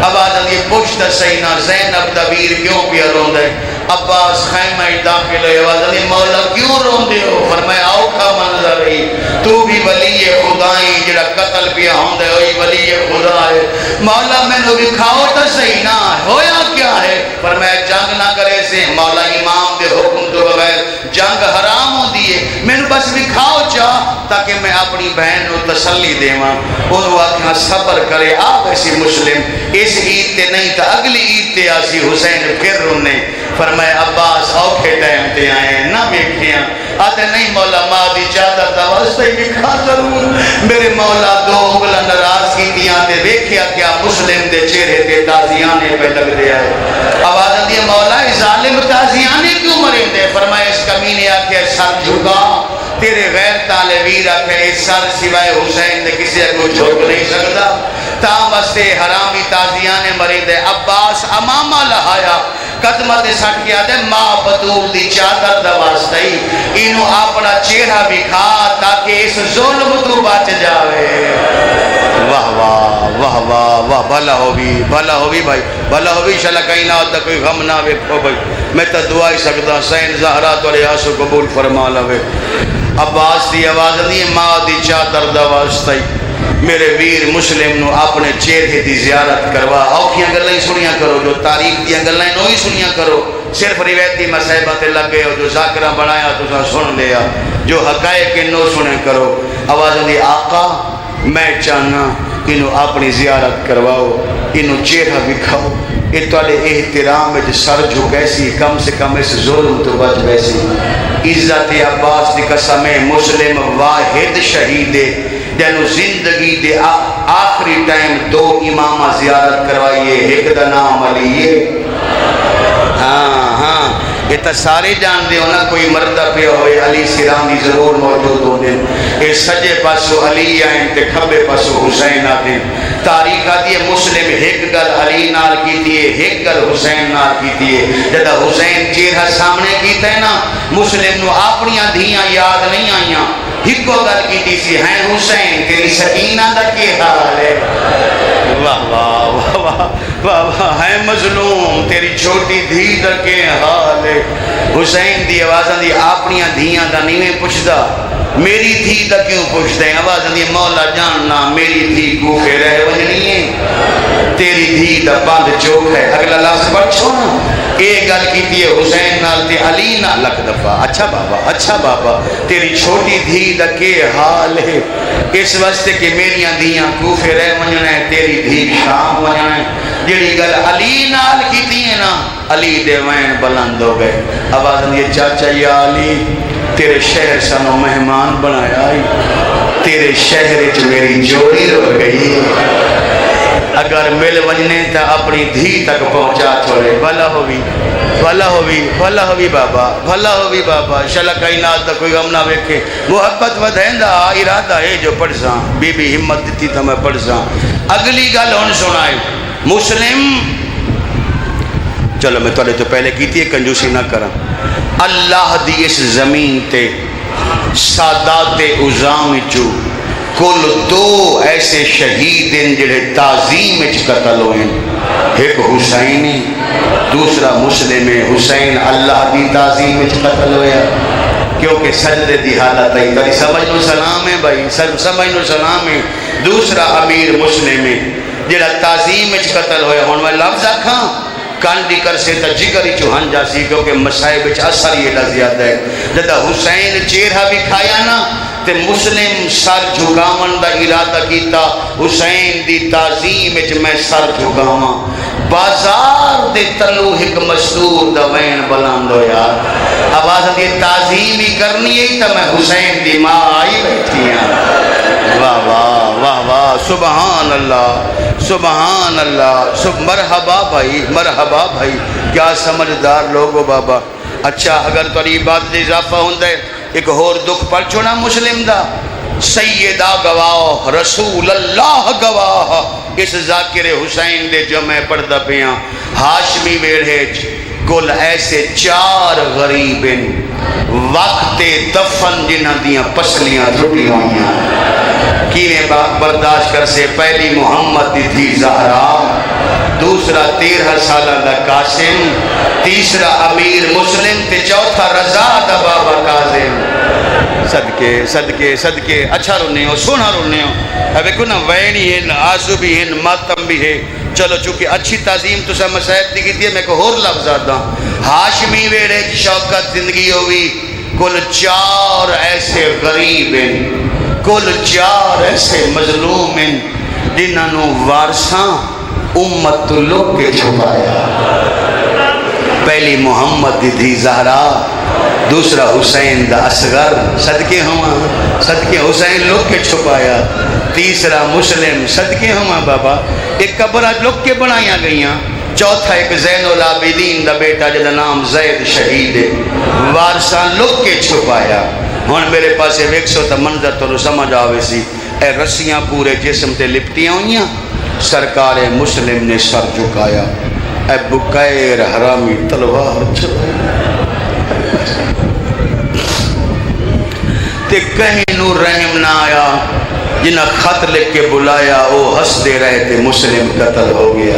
آواز آدھی پوچھ تا سینا زینب دبیر کیوں پیا رو دے، عباس خیمہ داخل ہوئے، آواز آدھی مولا کیوں رو دے ہو، فرمایا اوکھا منظر ہی، تو بھی ولی خدائیں جڑا قتل پیا ہوں دے ہوئی ولی خدا ہے، مولا میں نے بھی کھاؤ تا صحیح نہ ہویا کیا ہے، فرمایا جنگ نہ کرے سے، مولا امام دے حکم تو بغیر جنگ حرام ہوں دیئے، میں نے بس بھی کھاؤ چاہ تاکہ میں اپنی بہن نو تسلی دے ماں، انہوں آکھاں صبر کرے آپ ایسی مسلم، اس عید تے نہیں تا اگلی عید تے آسی حسین پھر رونے، فرمایا عباس اوکھے ٹائم تے آئے نہ بیکھیاں، آتے نہیں مولا ماں دی چادر دا واسطے بکھا ضرور، میرے مولا دو اگلا نراز کی دیاں تے بیکھیا کیا مسلم دے چہرے تے تازیانے پہ لگ دیا ہے، آواز دیا مولا ظالم تازیانے کیوں مریں دے، فرمایا اس کمینے آکھے سر جھکا، تیرے غیر طالبیر آکھے سر سوائے حسین نے کسی کو جھوک نہیں سکتا، تاں واسطے حرامی تازیانے مریں دے، عباس امامہ لہایا، قدمت سٹ کیا دے ماں بطول دی چادر دا واسطہ ہی انہوں اپنا چہرہ بھی کھا تاکہ اس ظلم تو بچ جاوے، واہ واہ واہ واہ واہ، بھلا ہو بھی بھائی، بھلا ہو بھی انشاءاللہ کہیں نہ ہوتا کوئی غم نہ ویکھو بھائی، میں تا دعا ہی سکتا سین زہرات والے آسو قبول فرما لوے، عباس دی آواز دی ماں دی چادر دا واسطہ ہی میرے ویر مسلم نو اپنے چہرے دی زیارت کروا، اوکھیاں گلیں سنیاں کرو، جو تاریخ دیاں گلیں نوہی سنیاں کرو، صرف روایتی مسائبات لگے ہو، جو ذاکرہ بنایا تو سن لیا، جو حقائق نو سنے کرو، آواز دی آقا میں چاہنا انہوں اپنی زیارت کرواؤ، انہوں چہرہ بکھاؤ، یہ توڑے احترام میں سر جھکے سی، کم سے کم اس ظلم تو بچ بیسی، عزت عباس دی قسم مسلم واحد شہید جنہوں زندگی دے آخری ٹائم دو امامہ زیارت کرائیے، ایک دا نام علی ہے، ہاں یہ تا سارے جان دے ہونا کوئی مردہ پہ ہوئے علی سرام دی ضرور موجود ہو دیں، یہ سجے پاسو علی آئیں تے کھبے پاسو حسین آدیں، تاریخ آدھی ہے مسلم ایک گل علی نال کی دیئے، ایک گل حسین نال کی دیئے، جدہ حسین چہرہ سامنے کیتا ہے نا، مسلم نو اپنیاں دھیاں یاد نہیں آئیاں، ہکو گل کی دیسی ہیں حسین تیری سکینہ دا کی حال ہے، واہ واہ واہ واہ واہ واہ، ہے مظلوم تیری چھوٹی دھی دا کے حال ہے، حسین دی آوازاں دی اپنیاں دھیاں دا نہیں پوچھدا، میری دھی دا کیوں پوچھتے ہیں، آوازاں دی مولا جاننا میری دھی کوفے رہ ونجنی ہے، تیری دھی دا باندھ چوک ہے، اگلا لفظ پڑھ چھونا، ایک گل کی دیئے حسین نال تے علی نہ لکھ دفعہ، اچھا بابا تیری چھوٹی دھی دا کے حال ہے، اس واسطے کہ میریاں دھیاں کوفے رہ ونجنا ہے، تیری دھی شام ونجنا ہے، جڑی گل علی نال کی دیئے نا، علی دے وین بلند ہو گئے، آواز دیئے چاچا یا علی تیرے شہر سانو مہمان بنایا آئی، تیرے شہر چ میری جوڑی رو گئی، اگر مل ونجنے تا اپنی دھی تک پہنچا چھوڑے، بھلا ہوئی بابا، انشاءاللہ کائنات دا کوئی غم نہ ویکھے، محبت ودھیندا ارادہ ہے جو پڑھ ساں، بی بی ہمت دیتی تا میں پڑھ ساں، اگلی گل ہن سنائے، مسلم چلو میں توڑے تو پہلے کی تھی کنجوسی نہ کرا، اللہ دی اس زمین تے سادات عظام چو کل دو ایسے شہید ہیں جڑے تعظیم اچ قتل ہوئے، ایک حسین دوسرا مسلم حسین اللہ دی تعظیم اچ قتل ہویا، کیونکہ سجدے دی حالت ہے، تاری سمجھ نو سلام ہے بھائی، سمجھ نو سلام ہے، دوسرا امیر مسلم ہے، جڑا تعظیم وچ قتل ہویا ہن میں لفظ آکھاں کان دی کر سے تا جگر ہی چوہن جاسی کیونکہ مسائب وچ اثر یہ زیادہ ہے جدا حسین چہرہ بھی کھایا نا تے مسلم سر جھگاون دا ارادہ کیتا حسین دی تعظیم وچ میں سر جھگاواں بازار دے تلو ایک مزدور دا وین بلند ہویا آواز دی تعظیم ہی کرنی ہے تا میں حسین دی ماں آئی بیٹھی ہیں واہ واہ واہ واہ سبحان اللہ سبحان اللہ مرحبا بھائی مرحبا بھائی کیا سمجھدار لوگو بابا اچھا اگر توری بات دے اضافہ ہوندے ایک اور دکھ پڑ چھوڑا مسلم دا سیدہ گواہ رسول اللہ گواہ اس ذاکر حسین دے جو میں پڑھدا پیاں ہاشمی بیڑے کل ایسے 4 غریب وقت دفن جنہ دیاں پسلیاں ٹوٹی ہوئیاں کینے برداشت کر سے پہلی محمد دی تھی زہرا دوسرا 13 سالہ دا قاسم تیسرا امیر مسلم تے چوتھا رضا دا بابا کاظم صدقے صدقے صدقے اچھا رونے ہو سونا رونے ہو اب ایک نا وینی ہے آسو بھی ہے ماتم بھی ہے چلو چونکہ اچھی تعظیم تو سب مسائب دی کی ہے میں کو اور لفظ آتا ہوں ہاشمی ویڑے شوکت زندگی ہوئی کل 4 ایسے غریب ہیں کل 4 ایسے مظلوم ہیں جنہوں وارثاں امت لوگ کے چھپایا پہلی محمد دی زہرا دوسرا حسین دا اصغر صدقے ہوا صدقے حسین لوگ کے چھپایا تیسرا مسلم صدقے ہوا بابا ایک قبرہ لوگ کے بنایا گئیاں چوتھا ایک زین العابدین دا بیٹا جدا نام زید شہید ہے وارثاں لوگ کے چھپایا ہن میرے پاس ایک سو تا منظر تو سمجھ آوے سی اے رسیاں پورے جسم تے لپٹیاں ہوئیاں سرکار مسلم نے سر جھکایا اے بکیر حرامی تلوار چلایا تے کہیں نو رحم نہ آیا جنہ خط لکھ کے بلایا وہ ہس دے رہے تھے مسلم قتل ہو گیا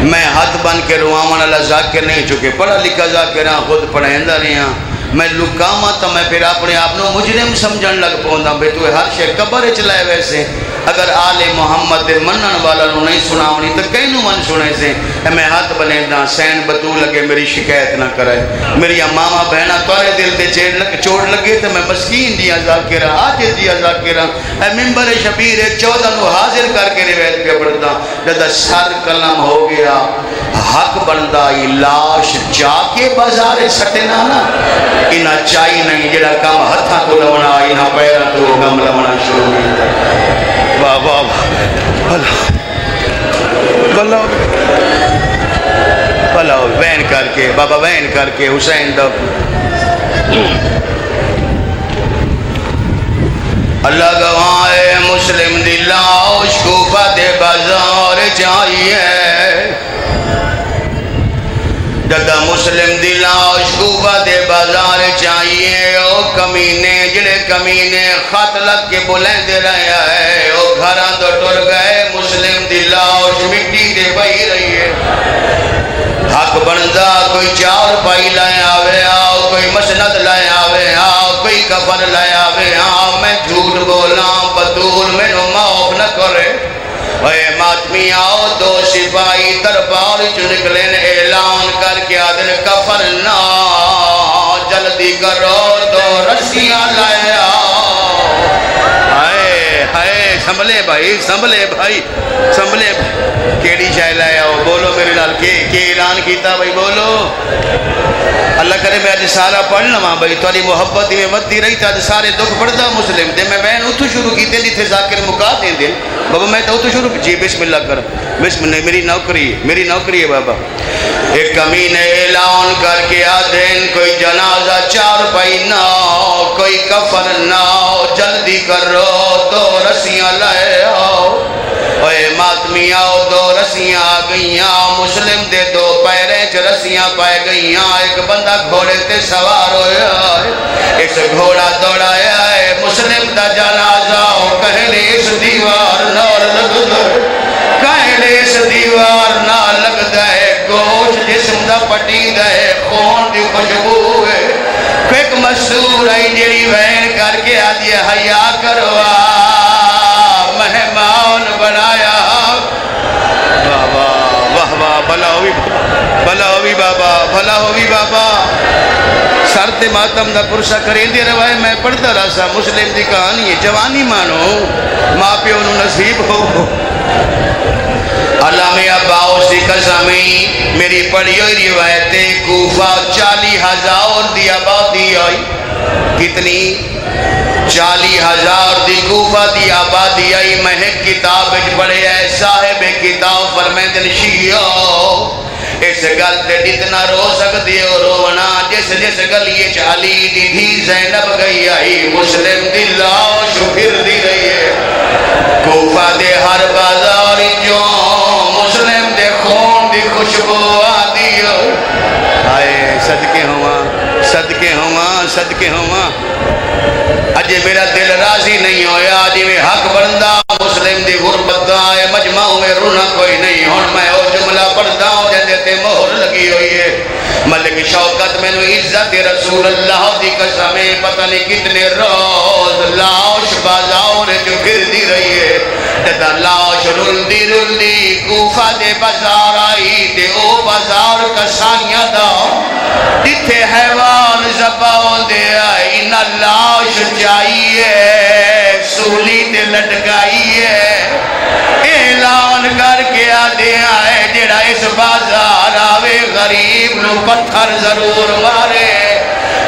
میں ہاتھ بن کے روامان اللہ ذاکر نہیں چکے پڑھا لکھا ذاکران خود پڑھائندہ نہیں ہاں میں لکاما تا میں پھر اپنے آپنوں مجرم سمجھن لگ پہندا بے تو ہر شے قبر چلائے ویسے اگر آل محمد منن والا نو نہیں سناونی تو کئی نو من سنے سے میں ہاتھ بنے دا سین بطول لگے میری شکایت نہ کرے میری ماما بہنا توارے دل تے چوڑ لگے تو میں مسکین دیا ذاکرہ آج دیا ذاکرہ اے ممبر شبیر 14 نو حاضر کر کے روایت پہ پڑھتا جدا سر قلم ہو گیا حق بندہ لاش جا کے بازار سٹنا نا انہا چاہی نہیں جڑا کام ہتھا کو لونا انہا پیرا تو کام لونا شروع ہوئی واہ واہ بلہ بلہ وین کر کے بابا وین کر کے حسین دا اللہ گواہ مسلم دلاؤ شکوفہ دے بازار چاہیے جدہ مسلم دلاؤ شکوفہ دے بازار چاہیے او کمینے جڑے کمینے خط لگ کے بلین دے رہے ہیں او گھران دو ٹر گئے مسلم دلاؤ مٹی دے بہی رہی ہے حق بندہ کوئی 4 پائی لائے آوے آؤ کوئی مسند لائے آوے آؤ کوئی کفن لائے آوے آؤ میں جھوٹ بولا بطول میں نو معاف نہ کرے اے ماتمی آؤ 2 سپاہی دربار جو نکلیں اعلان کر کے آدھن کفن نہ جلدی کرو 2 رسیاں لائے آؤ ہائے ہائے سنبھلے بھائی سنبھلے بھائی سنبھلے کیڑی شاہ لائے آؤ بولو میرے لال کے اعلان کیتا بھائی بولو اللہ کرے میں آج سارا پڑھ لما بھائی تواری محبت میں ودی رہی تھا سارے دکھ پڑھتا مسلم دے میں بہن اتھو شروع کی دیں جیتے ذاکر مکا دیں دیں بابا میں تو اتھو شروع کی جی بسم اللہ کر بسم اللہ میری نوکری ہے بابا ایک کمینے اعلان کر کے آدھیں کوئی جنازہ 4 پائی نہ کوئی کفن نہ جلدی کرو 2 رسیاں لائے آؤ اے ماتمی آؤ 2 رسیاں آ گئیاں مسلم دے 2 پیریں چ رسیاں پائے گئیاں ایک بندہ گھوڑے تے سوار ہویا ہے اس گھوڑا دوڑایا ہے مسلم دا جنازہ کہنے اس دیوار نہ لگ دے کہنے اس دیوار نہ لگ دے گوشت جسم دا پٹی دے خون دی خوشبو ہے ایک مسور ہے جڑی وین کر کے آدھی حیا کروا مہمان بنایا بھلا ہوئی بابا، بھلا ہوئی بابا. سر تے ماتم دا پرسا کریں دے روائے میں پڑھتا رہا سا. مسلم دی کہانی ہے، جوانی مانو ماں پیو نو نصیب ہو. علامہ عباس دی قسمی میری پڑھی ہوئی روایت کوفہ 40,000 دی آبادی آئی. کتنی؟ 40,000 دی کوفہ دی آبادی آئی. میں ایک کتاب پڑھے ہے، صاحب کتاب فرمیندن شیعہ اس گل تے جتنا رو سکتے ہو رونا. جس گلی علی دی دھی زینب گئی آئی، مسلم دی لاش پھر دی رہی ہے. کوفہ دے ہر بازار جو مسلم دے خون دی خوشبو آدی ہو. آئے صدقے ہوا، صدقے ہوا، صدقے ہوا. اجے میرا دل راضی نہیں ہویا جی میں حق بندہ مسلم دی غربت دا ہے. مجمع میں رونا کوئی نہیں. ہن میں او جملہ پڑھدا ہوں جے تے مہر لگی ہوئی ہے. ملک شوکت میں نو عزت رسول اللہ دی قسم پتہ نہیں کتنے روز لاش بازار جو پھر دی رہی ہے. جدا لاش رلدی رلدی کوفہ دے بازار آئی تے او بازار کسانیاں دا جتھے حیوان ذبح دے آئی. نہ لاش چاہیے سولی تے لٹکائی ہے. اعلان کر کے آدھے آئے جڑا اس بازار آوے غریب نو پتھر ضرور مارے.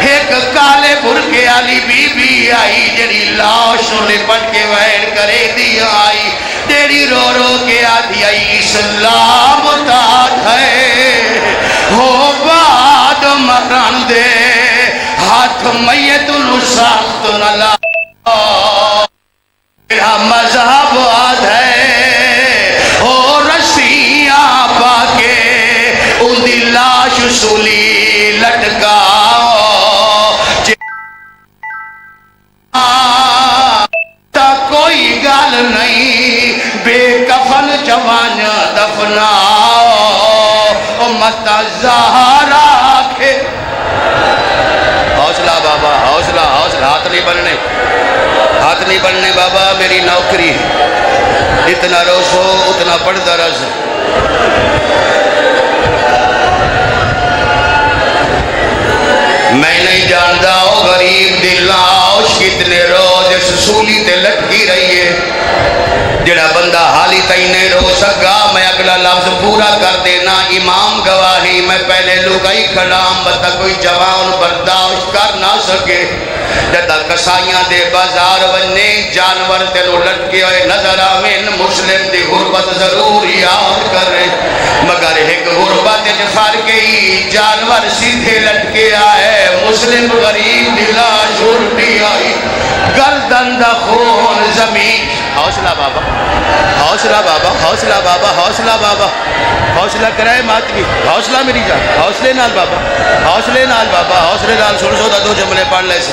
ایک کالے برکے والی بی بی آئی جڑی لاش نو لپٹ کے وائر کرے دی آئی. تیری رو رو کے آدھی آئی اسلام تاج ہے ہو بعد مرن دے ہاتھ میت نو ساخت نہ لا. میرا مذہب آد ہے ہو رسیاں پاکے ان دی لاش سولی لٹکاؤ. تا کوئی گال نہیں بے کفن جوان دفناؤ. متا زہرا آکھے حوصلہ بابا، حوصلہ حوصلہ. ہاتھ نہیں بننے، ہاتھ نہیں بننے بابا. میری نوکری اتنا روسو اتنا پڑھتا رس. میں نہیں جانتا او غریب دی لاش کتنے روز اس سولی تے لٹکی رہی ہے. جڑا بندہ حالی تئی نہیں رو سکا میں اگلا لفظ پورا کر دینا. امام گواہی میں پہلے لگائی کھڑام بتا کوئی جوان برداشت کر نہ سکے. جدا کسائیاں دے بازار بننے جانور تینو لٹکے ہوئے نظر آمین. مسلم دی غربت ضرور یاد کر رہے مگر ایک غربت جفار گئی جانور سیدھے لٹکے آئے. مسلم غریب دی لاش اٹھی آئی گردن دا خون زمین. حوصلہ بابا، حوصلہ بابا، حوصلہ بابا، حوصلہ بابا. حوصلہ کرائے ماتمی، حوصلہ میری جان. حوصلے نال بابا، حوصلے نال بابا، حوصلے نال. سن سو دا دو جملے پڑھ لے سے.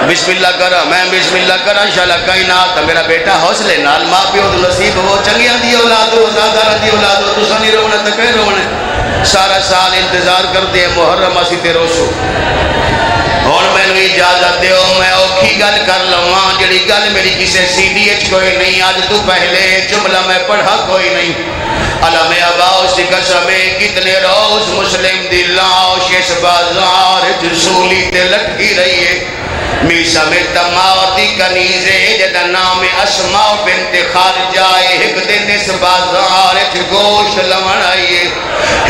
بسم اللہ کرا میں بسم اللہ کرا انشاءاللہ کائنات میرا بیٹا حوصلے نال. ماں پیو تو نصیب ہو چنگیاں دی اولاد ہو زادہ دی اولاد ہو. تسا نہیں رونا تکے رونا. سارا سال انتظار کر دے محرم اسی تے روسو. اور میں نے اجازت دیو میں اوکھی گل کر لواں جڑی گل میری کسے سی ڈی ایچ کوئی نہیں. آج تو پہلے جملہ میں پڑھا کوئی نہیں. علامہ عباس دی قسم کتنے روز مسلم دی لاش اس بازار جسولی تے لٹکی رہی ہے. میسا میں تماور دی کنیزے جدا نام اسماء بنت خارجہ ایک دن اس بازار گوشت لون آئیے.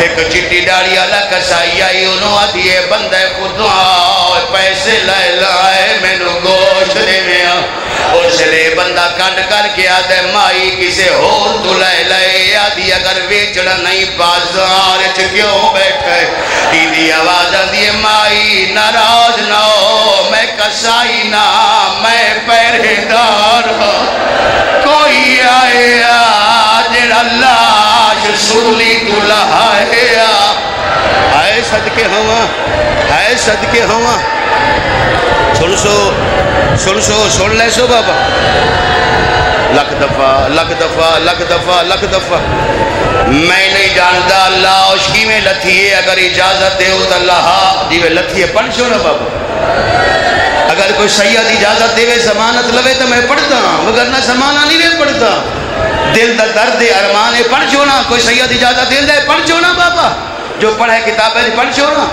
ایک چٹی ڈاڑی اللہ کسائی آئی انہوں آدھیے بندہ خدا پیسے لائے لائے میں نو گوشت دے میں. اس لئے بندہ کٹ کر کے آدھے مائی کسے ہور تو لائے لائے. آدھی اگر ویچڑا نہیں بازار کیوں بیٹھے. ایدھی آواز آدھیے مائی ناراض نہ ہو میں کسائی نہ میں پہریدار ہوں. کوئی آئے آجر اللہ سولی تو لہائے آئے صدقے ہوا، آئے صدقے ہوا. سن سو سن سو سن لے سو بابا. لکھ دفعہ لکھ دفعہ لکھ دفعہ لکھ دفعہ. میں نہیں جانتا لاش کی میں لتھیے. اگر اجازت دے ہو تو اللہ دیوے لتھیے پڑھ چھو نا بابا. اگر کوئی سید اجازت دے ضمانت لوے تو میں پڑھتا مگر نہ زمانہ نہیں میں پڑھتا. دل دا درد ارمان پڑھ چھو نا. کوئی سید اجازت دے دے پڑھ چھو نا بابا. جو پڑھے کتابیں پڑھ چھو نا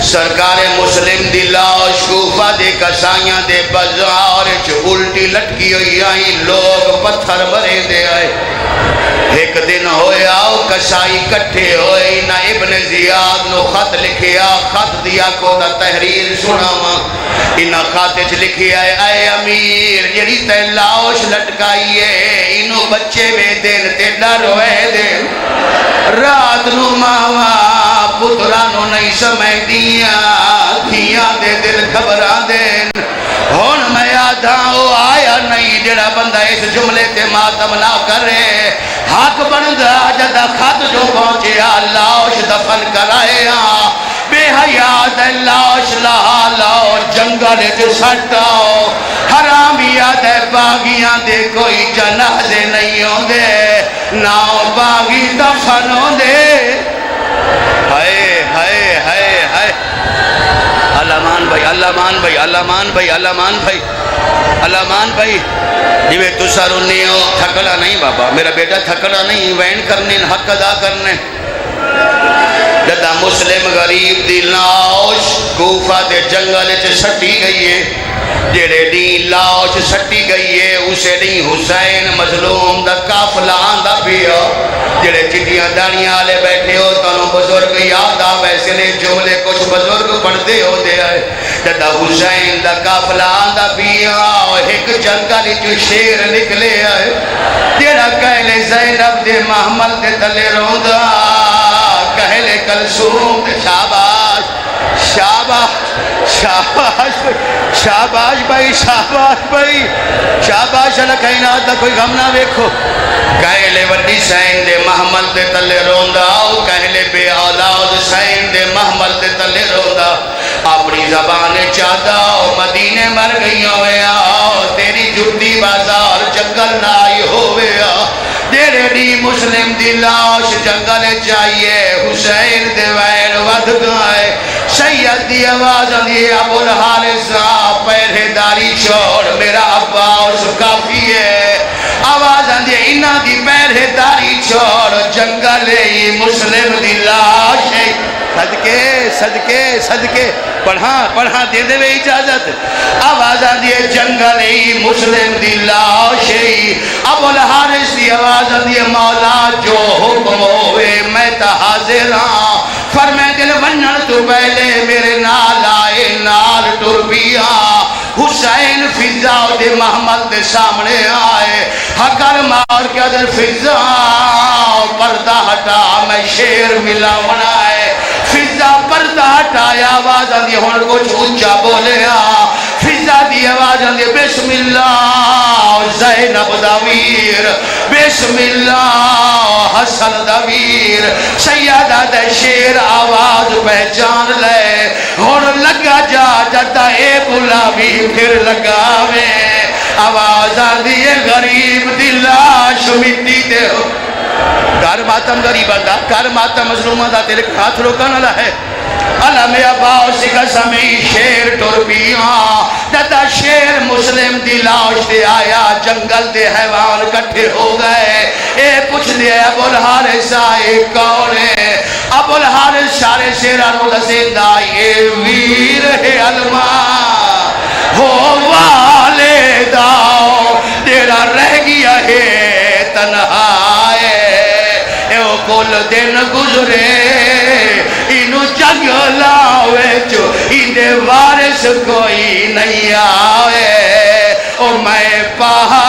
سرکار مسلم دی لاش کوفہ دے کسائیاں دے بازار الٹی لٹکی ہوئی آئی لوگ پتھر مرے دے آئے ایک دن ہوئے آؤ کسائی کٹھے ہوئے نہ ابن زیاد نو خط لکھیا خط دیا کو دا تحریر سناما انہا خاتج لکھیا اے امیر جڑی تے لاش لٹکائیے انہوں بچے میں دن تے ڈر ہوئے دن رات نو ماوا پترانو نہیں سمجھ دیا دے دل خبران دین ہون میں آدھا ہو آیا نہیں جڑا بندہ اس جملے تے ماتم نہ کرے حق بندہ جدہ خط جو پہنچے لاش دفن کرائے بے حیات لاش لا لاؤ جنگل جو سٹاؤ حرامیات باغیاں دے کوئی جنازے نہیں ہوں دے ناؤ باغی دفن ہوں دے ہائے ہائے ہائے ہائے اللہ مان بھائی اللہ مان بھائی اللہ مان بھائی اللہ مان بھائی اللہ مان بھائی جوے تو سارونی ہو تھکڑا نہیں بابا میرا بیٹا تھکڑا نہیں وین کرنے حق ادا کرنے جدہ مسلم غریب دی لاش کوفہ دے جنگل چ سٹی گئی ہے جڑے دین لاش سٹی گئی ہے اسے دین حسین مظلوم دا قافلہ آندہ پیا جڑے چٹیاں داڑیاں لے بیٹھے ہو تانوں بزرگ یاد آ ویسے نے جملے کچھ بزرگ پڑھتے ہو دے آئے جدہ حسین دا قافلہ آندہ پیا ایک جنگل جو شیر نکلے آئے جڑا کہلے زینب دے محمل دے تلے روندہ کہلے کلثوم شاباش شاباش شاباش شاباش بھائی شاباش بھائی شاباش اللہ کہینا آتا کوئی غم نہ ویکھو کہلے وڈی سین دے محمل دے تلے روندہ کہلے بے اولاد سین دے محمل دے تلے روندہ اپنی زبان چاہتا مدینے مر گئی ہوئے تیری جھٹی بازار جنگل نائی ہوئے دیرے دی مسلم دی لاش جنگل چاہیے حسین دے وین ود گائے سید دی آواز دی ابو الحارث پہرے داری چھوڑ میرا عباس کافی ہے آواز دی انہ دی پہرے داری چھوڑ جنگل مسلم دی لاش صدقے صدقے صدقے پڑھا دے دے وے اجازت آوازہ دیئے جنگلی مسلم دی لاشی ابو الحارث دی آوازہ دیئے مولا جو حکم ہوئے میں تا حاضر ہاں فرمے دل ونن تو پہلے میرے نال آئے نال ٹربیا حسین فضا دے محمد دے سامنے آئے حقر مار کے ادھر فضا پردہ ہٹا میں شیر ملا بنائے فضا پردہ ہٹایا آواز آدھی ہون کچھ اونچا بولے فضا دی آواز آدھی بسم اللہ زینب داویر بسم اللہ حسن داویر سیدہ دے شیر آواز پہچان لے ہون لگا جا جاتا اے بلاوی پھر لگاوے آواز آدھی غریب دلاش مٹی دے ہو کار ماتم غریبہ دا کار ماتم مظلومہ دا تیرے ہاتھ روکانا لہے اللہ میں اباؤ سکھا سمی شیر ٹربیاں دادا شیر مسلم دی لاش دے آیا جنگل دے حیوان کٹھے ہو گئے اے پوچھ لیا ابو الحارث آئے کون ہے ابو الحارث سارے شیرانوں دا زندہ یہ ویر ہے علماء ہو والداؤ تیرا رہ گیا ہے تنہائے ایو کل دن گزرے انو جنگ لاوے جو اندے وارث کوئی نہیں آئے او میں پہا